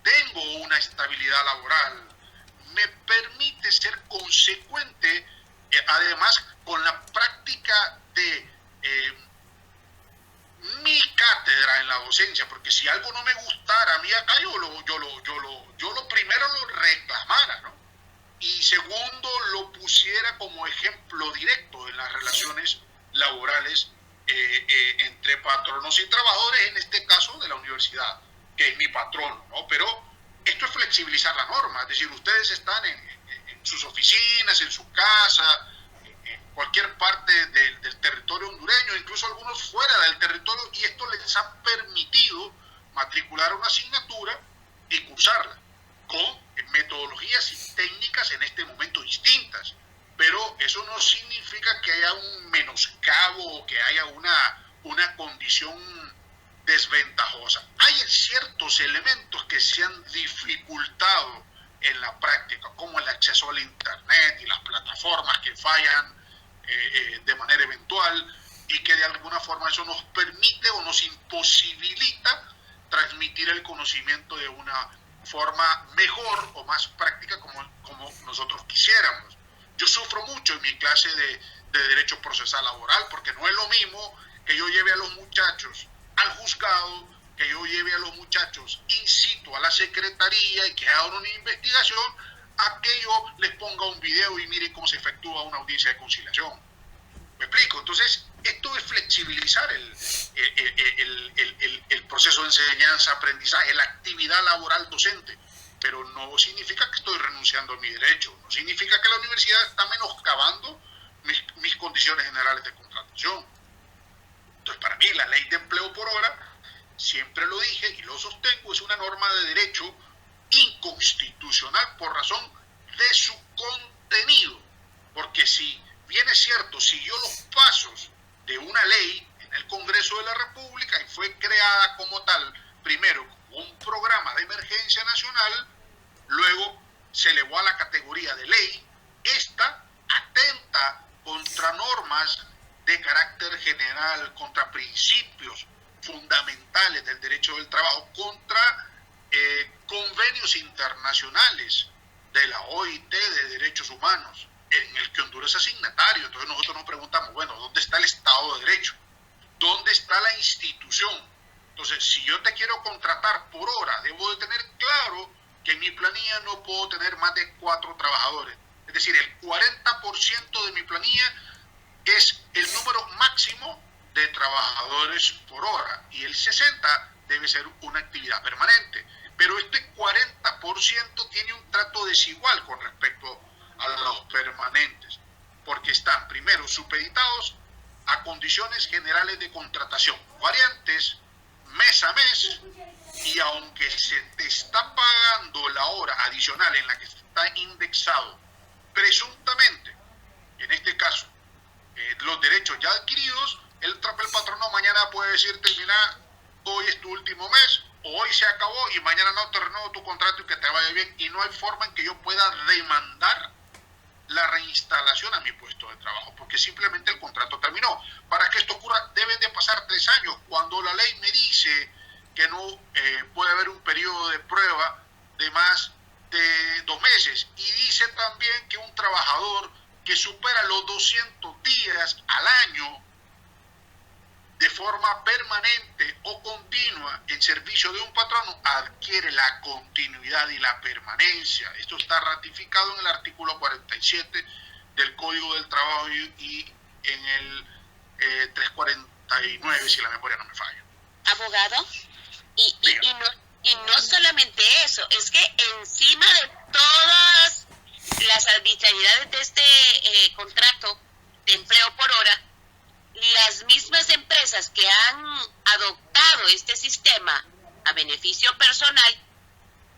tengo una estabilidad laboral, me permite ser consecuente, además con la práctica de mi cátedra en la docencia, porque si algo no me gustara a mí acá, yo lo primero lo reclamara, ¿no? Y segundo, lo pusiera como ejemplo directo en las relaciones laborales entre patronos y trabajadores, en este caso de la universidad, que es mi patrono, ¿no? Pero esto es flexibilizar la norma, es decir, ustedes están en sus oficinas, en su casa, en cualquier parte del territorio hondureño, incluso algunos fuera del territorio, y esto les ha permitido matricular una asignatura y cursarla con metodologías y técnicas en este momento distintas. Pero eso no significa que haya un menoscabo o que haya una condición desventajosa. Hay ciertos elementos que se han dificultado en la práctica, como el acceso al Internet y las plataformas que fallan de manera eventual, y que de alguna forma eso nos permite o nos imposibilita transmitir el conocimiento de una forma mejor o más práctica como nosotros quisiéramos. Yo sufro mucho en mi clase de Derecho Procesal Laboral, porque no es lo mismo que yo lleve a los muchachos al juzgado, que yo lleve a los muchachos in situ a la secretaría y que hagan una investigación, a que yo les ponga un video y miren cómo se efectúa una audiencia de conciliación. ¿Me explico? Entonces, esto es flexibilizar el proceso de enseñanza-aprendizaje, la actividad laboral docente, pero no significa que estoy renunciando a mi derecho, no significa que la universidad está menoscabando mis condiciones generales de contratación. Entonces, para mí, la ley de empleo por hora, siempre lo dije y lo sostengo, es una norma de derecho inconstitucional por razón de su contenido, porque si bien es cierto, siguió los pasos de una ley en el Congreso de la República y fue creada como tal, primero como un programa de emergencia nacional, luego se elevó a la categoría de ley. Esta atenta contra normas de carácter general, contra principios fundamentales del derecho del trabajo, contra convenios internacionales de la OIT de Derechos Humanos, en el que Honduras es signatario. Entonces nosotros nos preguntamos, bueno, ¿dónde está el Estado de Derecho? ¿Dónde está la institución? Entonces, si yo te quiero contratar por hora, debo de tener claro que en mi planilla no puedo tener más de 4 trabajadores. Es decir, el 40% de mi planilla es el número máximo de trabajadores por hora y el 60% debe ser una actividad permanente. Pero este 40% tiene un trato desigual con respecto a los permanentes, porque están primero supeditados a condiciones generales de contratación, variantes mes a mes, y aunque se te está pagando la hora adicional en la que está indexado presuntamente, en este caso, los derechos ya adquiridos, el patrono mañana puede decirte, mira, hoy es tu último mes, o hoy se acabó y mañana no te renuevo tu contrato y que te vaya bien, y no hay forma en que yo pueda demandar la reinstalación a mi puesto de trabajo, porque simplemente el contrato terminó. Para que esto ocurra deben de pasar 3 años, cuando la ley me dice que no puede haber un periodo de prueba de más de 2 meses, y dice también que un trabajador que supera los 200 días al año de forma permanente o continua en servicio de un patrono adquiere la continuidad y la permanencia. Esto está ratificado en el artículo 47 del Código del Trabajo y en el 349, si la memoria no me falla. Abogado, y no solamente eso, es que encima de todas las arbitrariedades de este contrato de empleo por hora, las mismas empresas que han adoptado este sistema a beneficio personal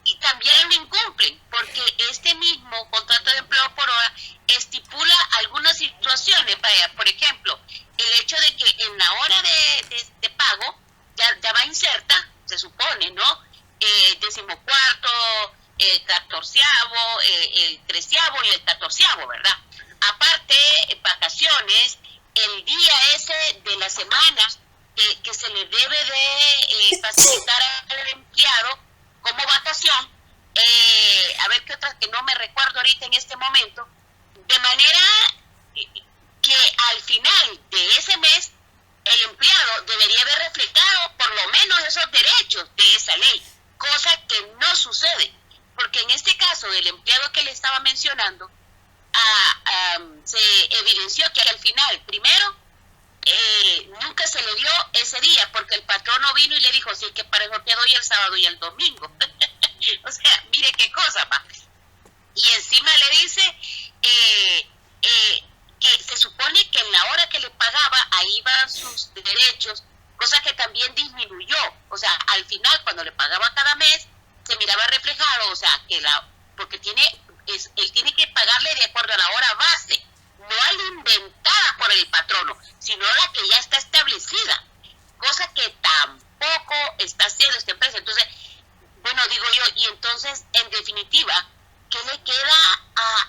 y también lo incumplen, porque este mismo contrato de empleo por hora estipula algunas situaciones. Vaya, por ejemplo, el hecho de que en la hora de pago ya va inserta, se supone, ¿no? 14º, el 14º, el 13º y el 14º, ¿verdad? Aparte, vacaciones, el día ese de la semana que se le debe de facilitar al empleado como vacación, a ver qué otras que no me recuerdo ahorita en este momento, de manera que al final de ese mes el empleado debería haber reflejado por lo menos esos derechos de esa ley, cosa que no sucede, porque en este caso del empleado que le estaba mencionando, se evidenció que al final, primero, nunca se le dio ese día, porque el patrono vino y le dijo, sí, que para eso te doy el sábado y el domingo. O sea, mire qué cosa, va. Y encima le dice que se supone que en la hora que le pagaba, ahí van sus derechos, cosa que también disminuyó. O sea, al final, cuando le pagaba cada mes, se miraba reflejado, o sea, que porque él tiene que pagarle de acuerdo a la hora base, no a la inventada por el patrono, sino a la que ya está establecida, cosa que tampoco está haciendo esta empresa. Entonces, bueno, digo yo, y entonces, en definitiva, ¿qué le queda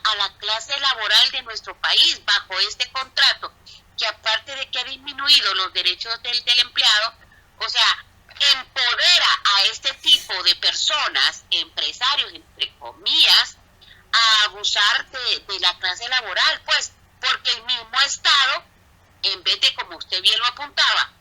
a la clase laboral de nuestro país bajo este contrato? Que aparte de que ha disminuido los derechos del empleado, o sea, empodera a este tipo de personas, empresarios, entre comillas, a abusar de la clase laboral, pues, porque el mismo Estado, en vez de, como usted bien lo apuntaba,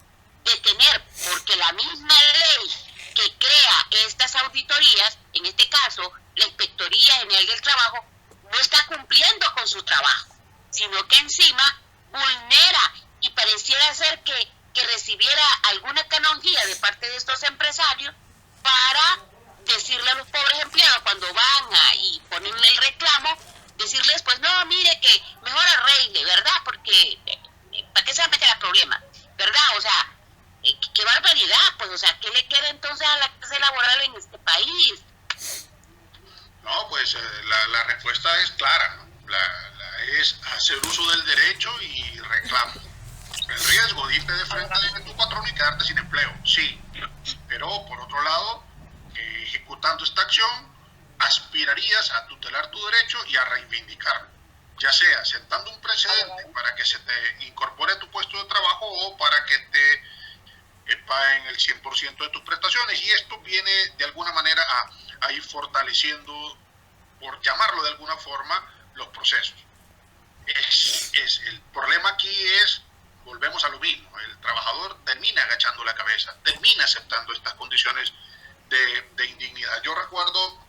de tener, porque la misma ley que crea estas auditorías, en este caso, la Inspectoría General del Trabajo, no está cumpliendo con su trabajo, sino que encima vulnera y pareciera ser que recibiera alguna canonjía de parte de estos empresarios para decirle a los pobres empleados cuando van y ponerle el reclamo, decirles, pues no, mire que mejor arregle, ¿verdad? Porque ¿para qué se va a meter a problemas? ¿Verdad? O sea, qué barbaridad, pues, o sea, ¿qué le queda entonces a la clase laboral en este país? No, pues la respuesta es clara, ¿no? Es hacer uso del derecho y reclamo. El riesgo de irte de frente de tu patrón y quedarte sin empleo, sí, pero por otro lado, ejecutando esta acción, aspirarías a tutelar tu derecho y a reivindicarlo, ya sea sentando un precedente para que se te incorpore a tu puesto de trabajo o para que te paguen el 100% de tus prestaciones, y esto viene de alguna manera a ir fortaleciendo, por llamarlo de alguna forma, los procesos. El problema aquí es, volvemos a lo mismo, el trabajador termina agachando la cabeza, termina aceptando estas condiciones de indignidad. Yo recuerdo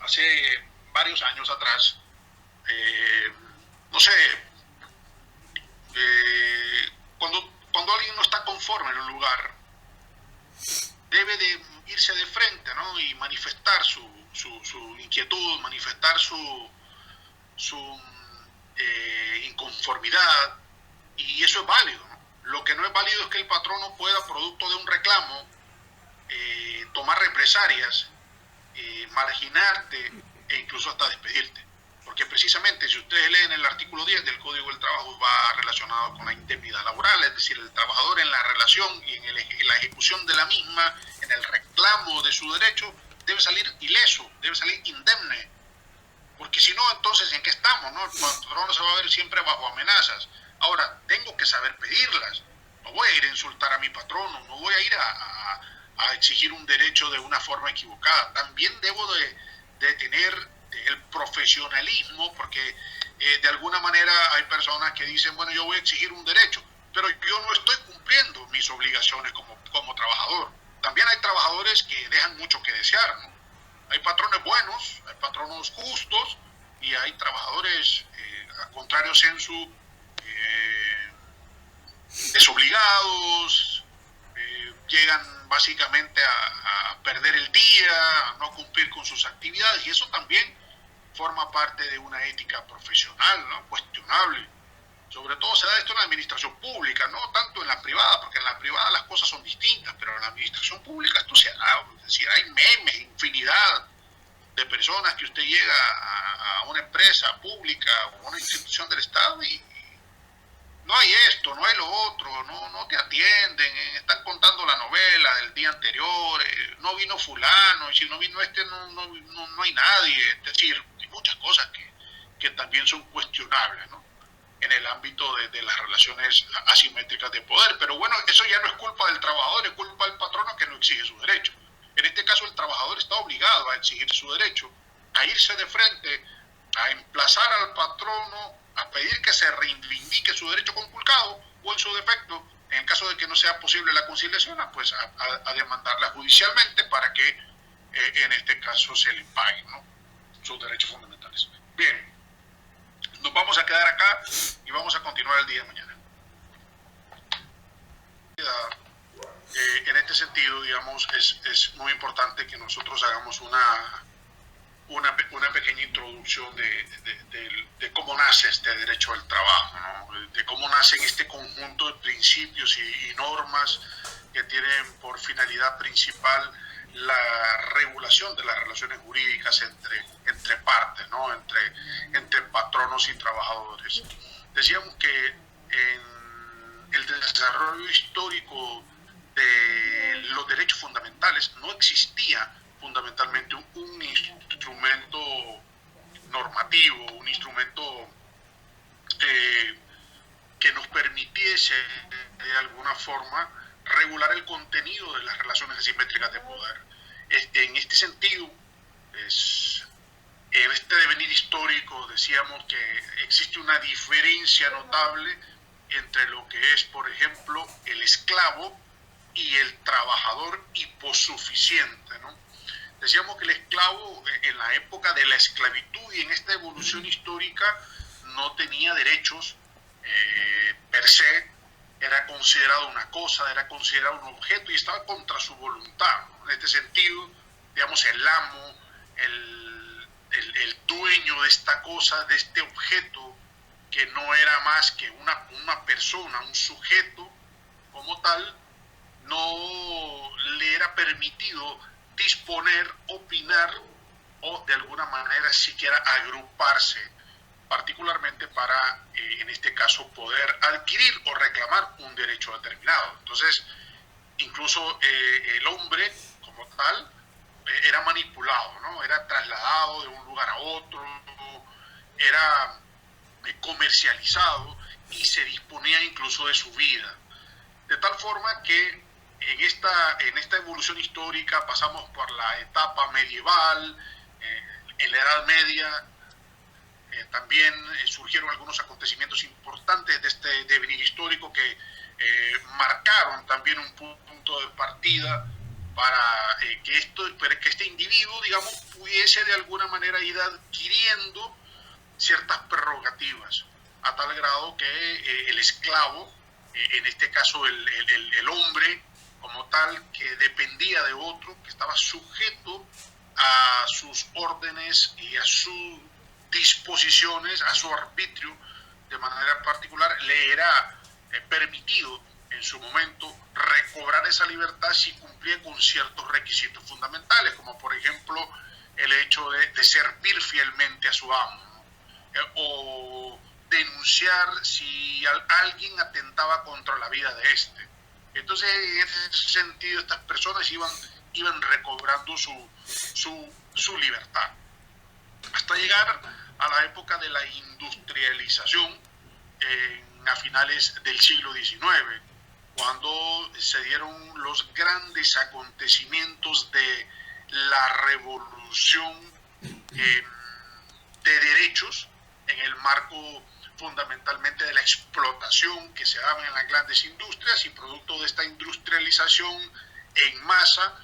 hace varios años atrás, no sé, cuando alguien no está conforme en un lugar, debe de irse de frente, ¿no? Y manifestar su inquietud, manifestar su inconformidad, y eso es válido, ¿no? Lo que no es válido es que el patrono pueda, producto de un reclamo, tomar represalias, marginarte e incluso hasta despedirte. Porque precisamente, si ustedes leen el artículo 10 del Código del Trabajo, va relacionado con la indemnidad laboral, es decir, el trabajador en la relación y en la ejecución de la misma, en el reclamo de su derecho, debe salir ileso, debe salir indemne. Porque si no, entonces, ¿en qué estamos, no? El patrono se va a ver siempre bajo amenazas. Ahora, tengo que saber pedirlas. No voy a ir a insultar a mi patrono, no voy a ir a exigir un derecho de una forma equivocada. También debo de tener el profesionalismo, porque de alguna manera hay personas que dicen, bueno, yo voy a exigir un derecho, pero yo no estoy cumpliendo mis obligaciones como trabajador. También hay trabajadores que dejan mucho que desear, ¿no? Hay patrones buenos, hay patronos justos y hay trabajadores, a contrario sensu, desobligados, llegan básicamente a perder el día, a no cumplir con sus actividades, y eso también forma parte de una ética profesional, ¿no? Cuestionable. Sobre todo se da esto en la administración pública, no tanto en la privada, porque en la privada las cosas son distintas, pero en la administración pública esto se da. Es decir, hay memes, infinidad de personas que usted llega a una empresa pública o a una institución del Estado y no hay esto, no hay lo otro, no te atienden, están contando la novela del día anterior, no vino fulano, y si no vino este no hay nadie. Es decir, hay muchas cosas que también son cuestionables, ¿no?, en el ámbito de las relaciones asimétricas de poder. Pero bueno, eso ya no es culpa del trabajador, es culpa del patrono que no exige su derecho. En este caso el trabajador está obligado a exigir su derecho, a irse de frente, a emplazar al patrono, a pedir que se reivindique su derecho conculcado, o en su defecto, en el caso de que no sea posible la conciliación, pues a demandarla judicialmente para que en este caso se le paguen, ¿no?, sus derechos fundamentales. Bien, nos vamos a quedar acá y vamos a continuar el día de mañana. En este sentido, digamos, es muy importante que nosotros hagamos una pequeña introducción de cómo nace este derecho al trabajo, ¿no?, de cómo nacen este conjunto de principios y normas que tienen por finalidad principal la regulación de las relaciones jurídicas entre partes, ¿no?, entre patronos y trabajadores. Decíamos que en el desarrollo histórico de los derechos fundamentales no existía fundamentalmente un instrumento normativo, un instrumento que nos permitiese de alguna forma regular el contenido de las relaciones asimétricas de poder. En este sentido, en este devenir histórico decíamos que existe una diferencia notable entre lo que es, por ejemplo, el esclavo y el trabajador hiposuficiente, ¿no? Decíamos que el esclavo en la época de la esclavitud y en esta evolución histórica no tenía derechos per se, era considerado una cosa, era considerado un objeto y estaba contra su voluntad, ¿no? En este sentido, digamos, el amo, el dueño de esta cosa, de este objeto, que no era más que una persona, un sujeto como tal, no le era permitido disponer, opinar o de alguna manera siquiera agruparse, particularmente para, en este caso, poder adquirir o reclamar un derecho determinado. Entonces, incluso el hombre como tal era manipulado, ¿no?, era trasladado de un lugar a otro, era comercializado y se disponía incluso de su vida. De tal forma que en esta evolución histórica pasamos por la etapa medieval, en la Edad Media también surgieron algunos acontecimientos importantes de este devenir histórico que marcaron también un punto de partida para que este individuo, digamos, pudiese de alguna manera ir adquiriendo ciertas prerrogativas, a tal grado que el esclavo, en este caso el hombre como tal, que dependía de otro, que estaba sujeto a sus órdenes y a sus disposiciones, a su arbitrio, de manera particular, le era permitido en su momento recobrar esa libertad si cumplía con ciertos requisitos fundamentales, como por ejemplo el hecho de servir fielmente a su amo, ¿no?, o denunciar si alguien atentaba contra la vida de este. Entonces, en ese sentido, estas personas iban recobrando su libertad, hasta llegar a la época de la industrialización a finales del siglo XIX, cuando se dieron los grandes acontecimientos de la revolución de derechos en el marco fundamentalmente de la explotación que se daba en las grandes industrias, y producto de esta industrialización en masa,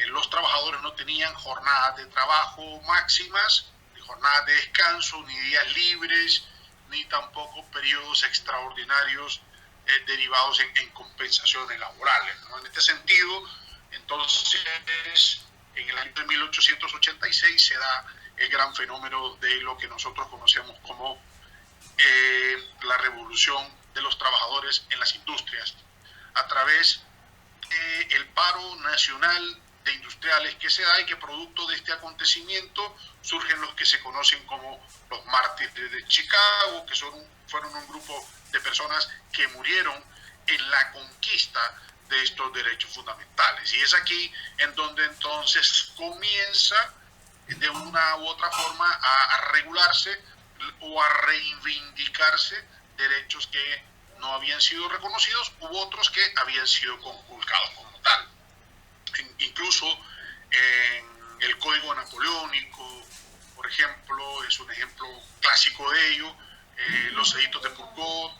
los trabajadores no tenían jornadas de trabajo máximas, ni jornadas de descanso, ni días libres, ni tampoco periodos extraordinarios derivados en compensaciones laborales, ¿no? En este sentido, entonces, en el año de 1886 se da el gran fenómeno de lo que nosotros conocemos como la revolución de los trabajadores en las industrias, a través del paro nacional de industriales que se da, y que producto de este acontecimiento surgen los que se conocen como los mártires de Chicago, que fueron un grupo de personas que murieron en la conquista de estos derechos fundamentales. Y es aquí en donde entonces comienza de una u otra forma a regularse o a reivindicarse derechos que no habían sido reconocidos, u otros que habían sido conculcados como tal. Incluso en el Código Napoleónico, por ejemplo, es un ejemplo clásico de ello, los edictos de Turgot,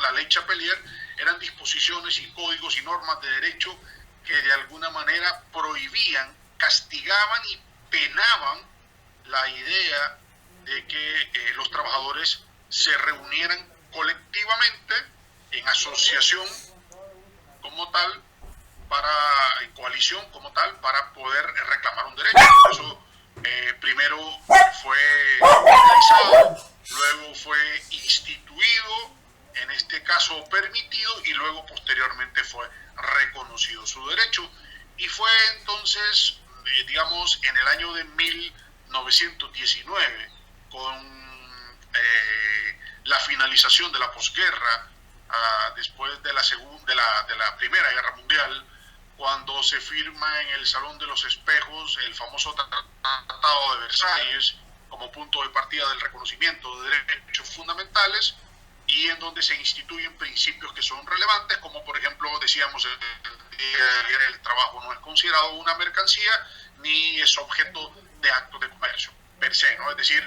la ley Chapelier, eran disposiciones y códigos y normas de derecho que de alguna manera prohibían, castigaban y penaban la idea de que los trabajadores se reunieran colectivamente en asociación como tal, en coalición como tal, para poder reclamar un derecho. Eso primero fue realizado, luego fue instituido, en este caso permitido, y luego posteriormente fue reconocido su derecho. Y fue entonces, digamos, en el año de 1919, con la finalización de la posguerra, después de la Primera Guerra Mundial, cuando se firma en el Salón de los Espejos el famoso Tratado de Versalles como punto de partida del reconocimiento de derechos fundamentales, y en donde se instituyen principios que son relevantes, como por ejemplo, decíamos el día de ayer, el trabajo no es considerado una mercancía ni es objeto de actos de comercio per se, ¿no? Es decir,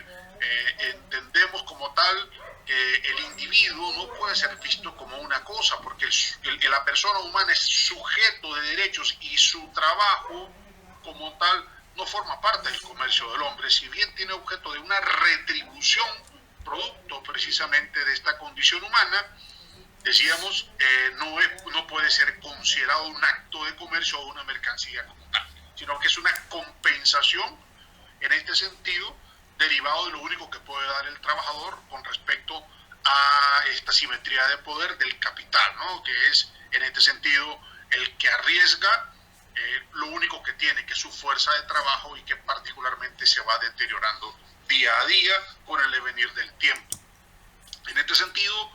entendemos como tal que el individuo no puede ser visto como una cosa, porque la persona humana es sujeto de derechos, y su trabajo como tal no forma parte del comercio del hombre, si bien tiene objeto de una retribución producto precisamente de esta condición humana. Decíamos, no puede ser considerado un acto de comercio o una mercancía como tal, sino que es una compensación en este sentido, derivado de lo único que puede dar el trabajador con respecto a esta simetría de poder del capital, ¿no? Que es en este sentido el que arriesga lo único que tiene, que es su fuerza de trabajo, y que particularmente se va deteriorando día a día con el devenir del tiempo. En este sentido,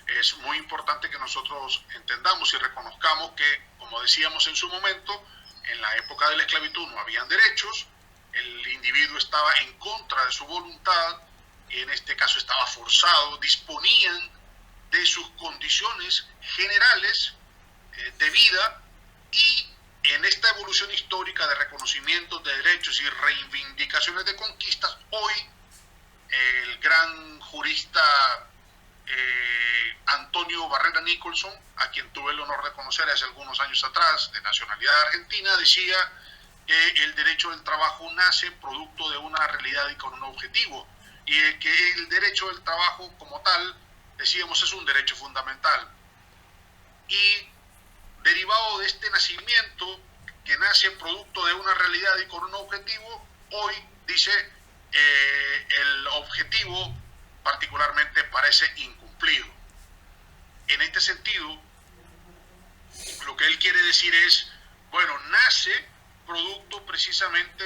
es muy importante que nosotros entendamos y reconozcamos que, como decíamos en su momento, en la época de la esclavitud no habían derechos, el individuo estaba en contra de su voluntad, y en este caso estaba forzado, disponían de sus condiciones generales de vida, y en esta evolución histórica de reconocimiento de derechos y reivindicaciones de conquistas, hoy el gran jurista Antonio Barrera Nicholson, a quien tuve el honor de conocer hace algunos años atrás, de nacionalidad argentina, decía que el derecho del trabajo nace producto de una realidad y con un objetivo, y que el derecho del trabajo como tal, decíamos, es un derecho fundamental. Y derivado de este nacimiento, que nace producto de una realidad y con un objetivo, hoy, dice, el objetivo particularmente parece incumplido. En este sentido, lo que él quiere decir es, bueno, nace producto precisamente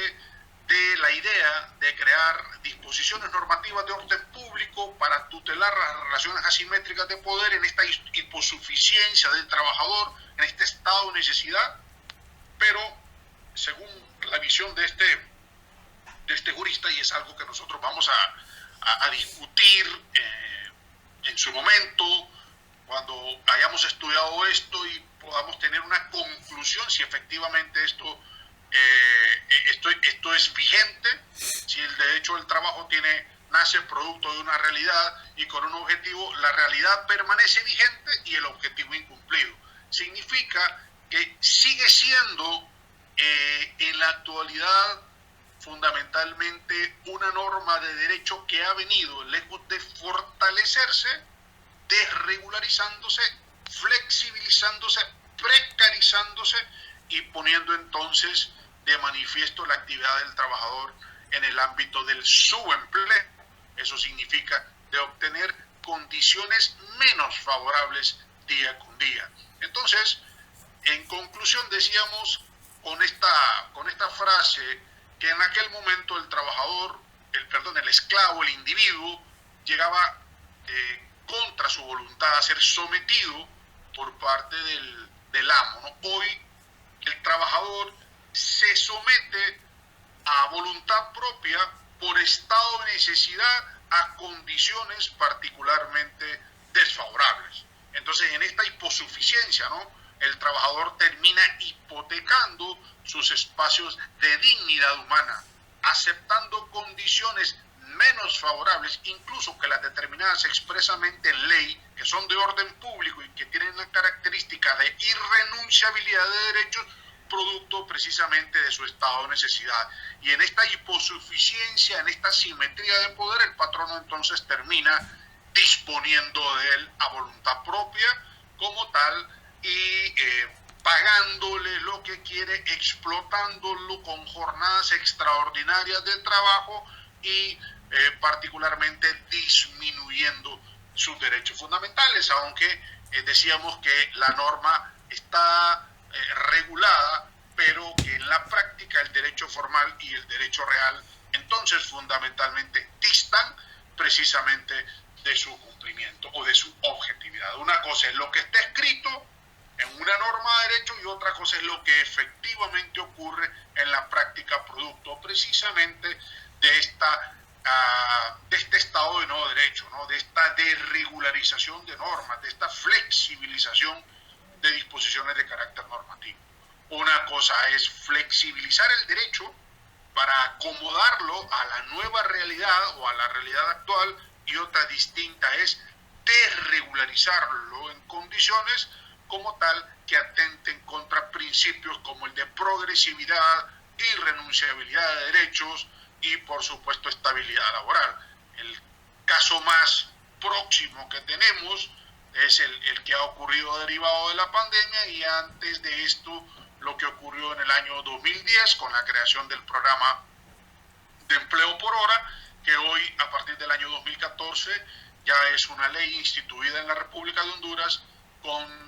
de la idea de crear disposiciones normativas de orden público para tutelar las relaciones asimétricas de poder en esta hiposuficiencia del trabajador, en este estado de necesidad, pero según la visión de este jurista, y es algo que nosotros vamos a discutir en su momento, cuando hayamos estudiado esto y podamos tener una conclusión si efectivamente esto es vigente, si el derecho del trabajo tiene nace producto de una realidad y con un objetivo, la realidad permanece vigente y el objetivo incumplido. Significa que sigue siendo en la actualidad fundamentalmente una norma de derecho que ha venido, lejos de fortalecerse, desregularizándose, flexibilizándose, precarizándose y poniendo entonces de manifiesto la actividad del trabajador en el ámbito del subempleo. Eso significa de obtener condiciones menos favorables día con día. Entonces, en conclusión decíamos con esta frase que en aquel momento el trabajador, el esclavo, el individuo, llegaba contra su voluntad a ser sometido por parte del amo, ¿no? Hoy el trabajador se somete a voluntad propia por estado de necesidad a condiciones particularmente desfavorables. Entonces, en esta hiposuficiencia, ¿no?, el trabajador termina hipotecando sus espacios de dignidad humana, aceptando condiciones menos favorables, incluso que las determinadas expresamente en ley, que son de orden público y que tienen la característica de irrenunciabilidad de derechos, producto precisamente de su estado de necesidad. Y en esta hiposuficiencia, en esta simetría de poder, el patrono entonces termina disponiendo de él a voluntad propia como tal y pagándole lo que quiere, explotándolo con jornadas extraordinarias de trabajo y particularmente disminuyendo sus derechos fundamentales, aunque decíamos que la norma está regulada, pero que en la práctica el derecho formal y el derecho real entonces fundamentalmente distan precisamente de su cumplimiento o de su objetividad. Una cosa es lo que está escrito en una norma de derecho y otra cosa es lo que efectivamente ocurre en la práctica, producto precisamente de este estado de no derecho, ¿no?, de esta desregularización de normas, de esta flexibilización de disposiciones de carácter normativo. Una cosa es flexibilizar el derecho para acomodarlo a la nueva realidad o a la realidad actual, y otra distinta es desregularizarlo en condiciones como tal que atenten contra principios como el de progresividad, irrenunciabilidad de derechos y por supuesto estabilidad laboral. El caso más próximo que tenemos es el que ha ocurrido derivado de la pandemia, y antes de esto lo que ocurrió en el año 2010 con la creación del programa de empleo por hora, que hoy a partir del año 2014 ya es una ley instituida en la República de Honduras con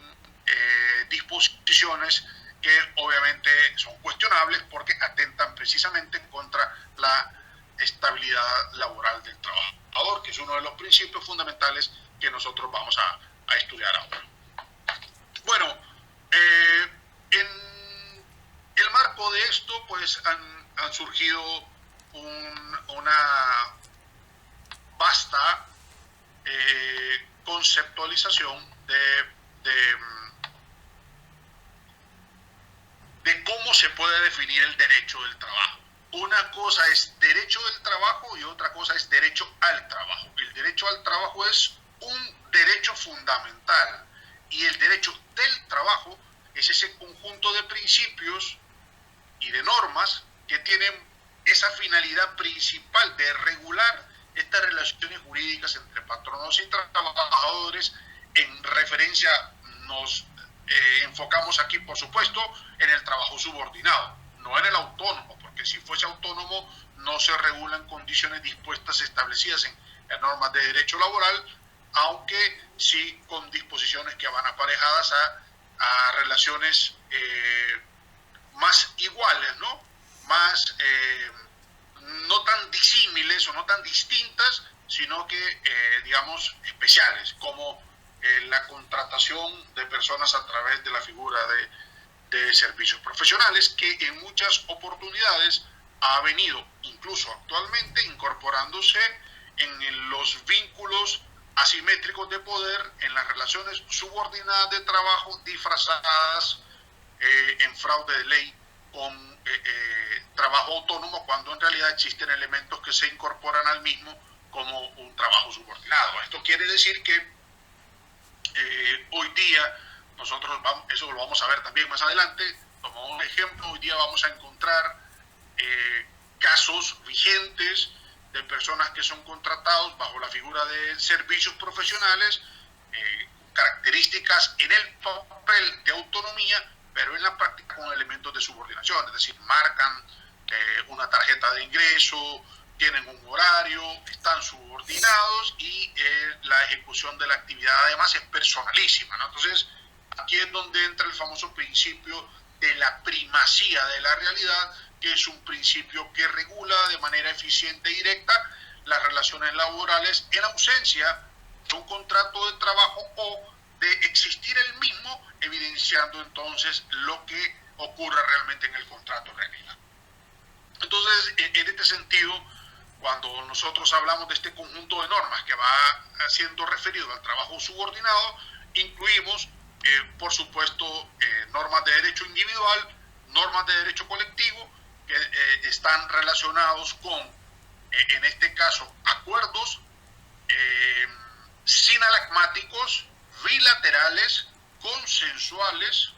disposiciones que obviamente son cuestionables porque atentan precisamente contra la estabilidad laboral del trabajador, que es uno de los principios fundamentales que nosotros vamos a estudiar ahora. Bueno, en el marco de esto pues han surgido una vasta conceptualización de cómo se puede definir el derecho del trabajo. Una cosa es derecho del trabajo y otra cosa es derecho al trabajo. El derecho al trabajo es un derecho fundamental y el derecho del trabajo es ese conjunto de principios y de normas que tienen esa finalidad principal de regular estas relaciones jurídicas entre patronos y trabajadores. En referencia nos enfocamos aquí, por supuesto, en el trabajo subordinado, no en el autónomo, porque si fuese autónomo no se regulan condiciones dispuestas establecidas en normas de derecho laboral, aunque sí con disposiciones que van aparejadas a relaciones más iguales, ¿no?, más no tan disímiles o no tan distintas, sino que digamos especiales, como la contratación de personas a través de la figura de servicios profesionales, que en muchas oportunidades ha venido incluso actualmente incorporándose en los vínculos asimétricos de poder, en las relaciones subordinadas de trabajo disfrazadas en fraude de ley con trabajo autónomo, cuando en realidad existen elementos que se incorporan al mismo como un trabajo subordinado. Esto quiere decir que hoy día nosotros eso lo vamos a ver también más adelante. Como un ejemplo, hoy día vamos a encontrar casos vigentes de personas que son contratados bajo la figura de servicios profesionales, características en el papel de autonomía, pero en la práctica con elementos de subordinación, es decir, marcan una tarjeta de ingreso, tienen un horario, están subordinados y la ejecución de la actividad además es personalísima, ¿no? Entonces, aquí es donde entra el famoso principio de la primacía de la realidad, que es un principio que regula de manera eficiente y directa las relaciones laborales en ausencia de un contrato de trabajo o de existir el mismo, evidenciando entonces lo que ocurre realmente en el contrato en realidad. Entonces, en este sentido, cuando nosotros hablamos de este conjunto de normas que va siendo referido al trabajo subordinado, incluimos, por supuesto, normas de derecho individual, normas de derecho colectivo, que están relacionados con, en este caso, acuerdos sinalagmáticos, bilaterales, consensuales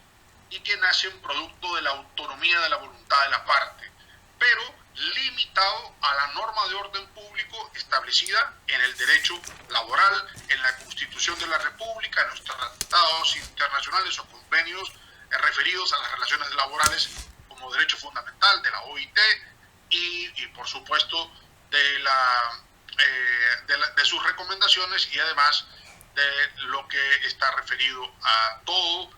y que nacen producto de la autonomía de la voluntad de la parte, pero limitado a la norma de orden público establecida en el derecho laboral, en la Constitución de la República, en los tratados internacionales o convenios referidos a las relaciones laborales como derecho fundamental de la OIT y por supuesto de sus recomendaciones y además de lo que está referido a todo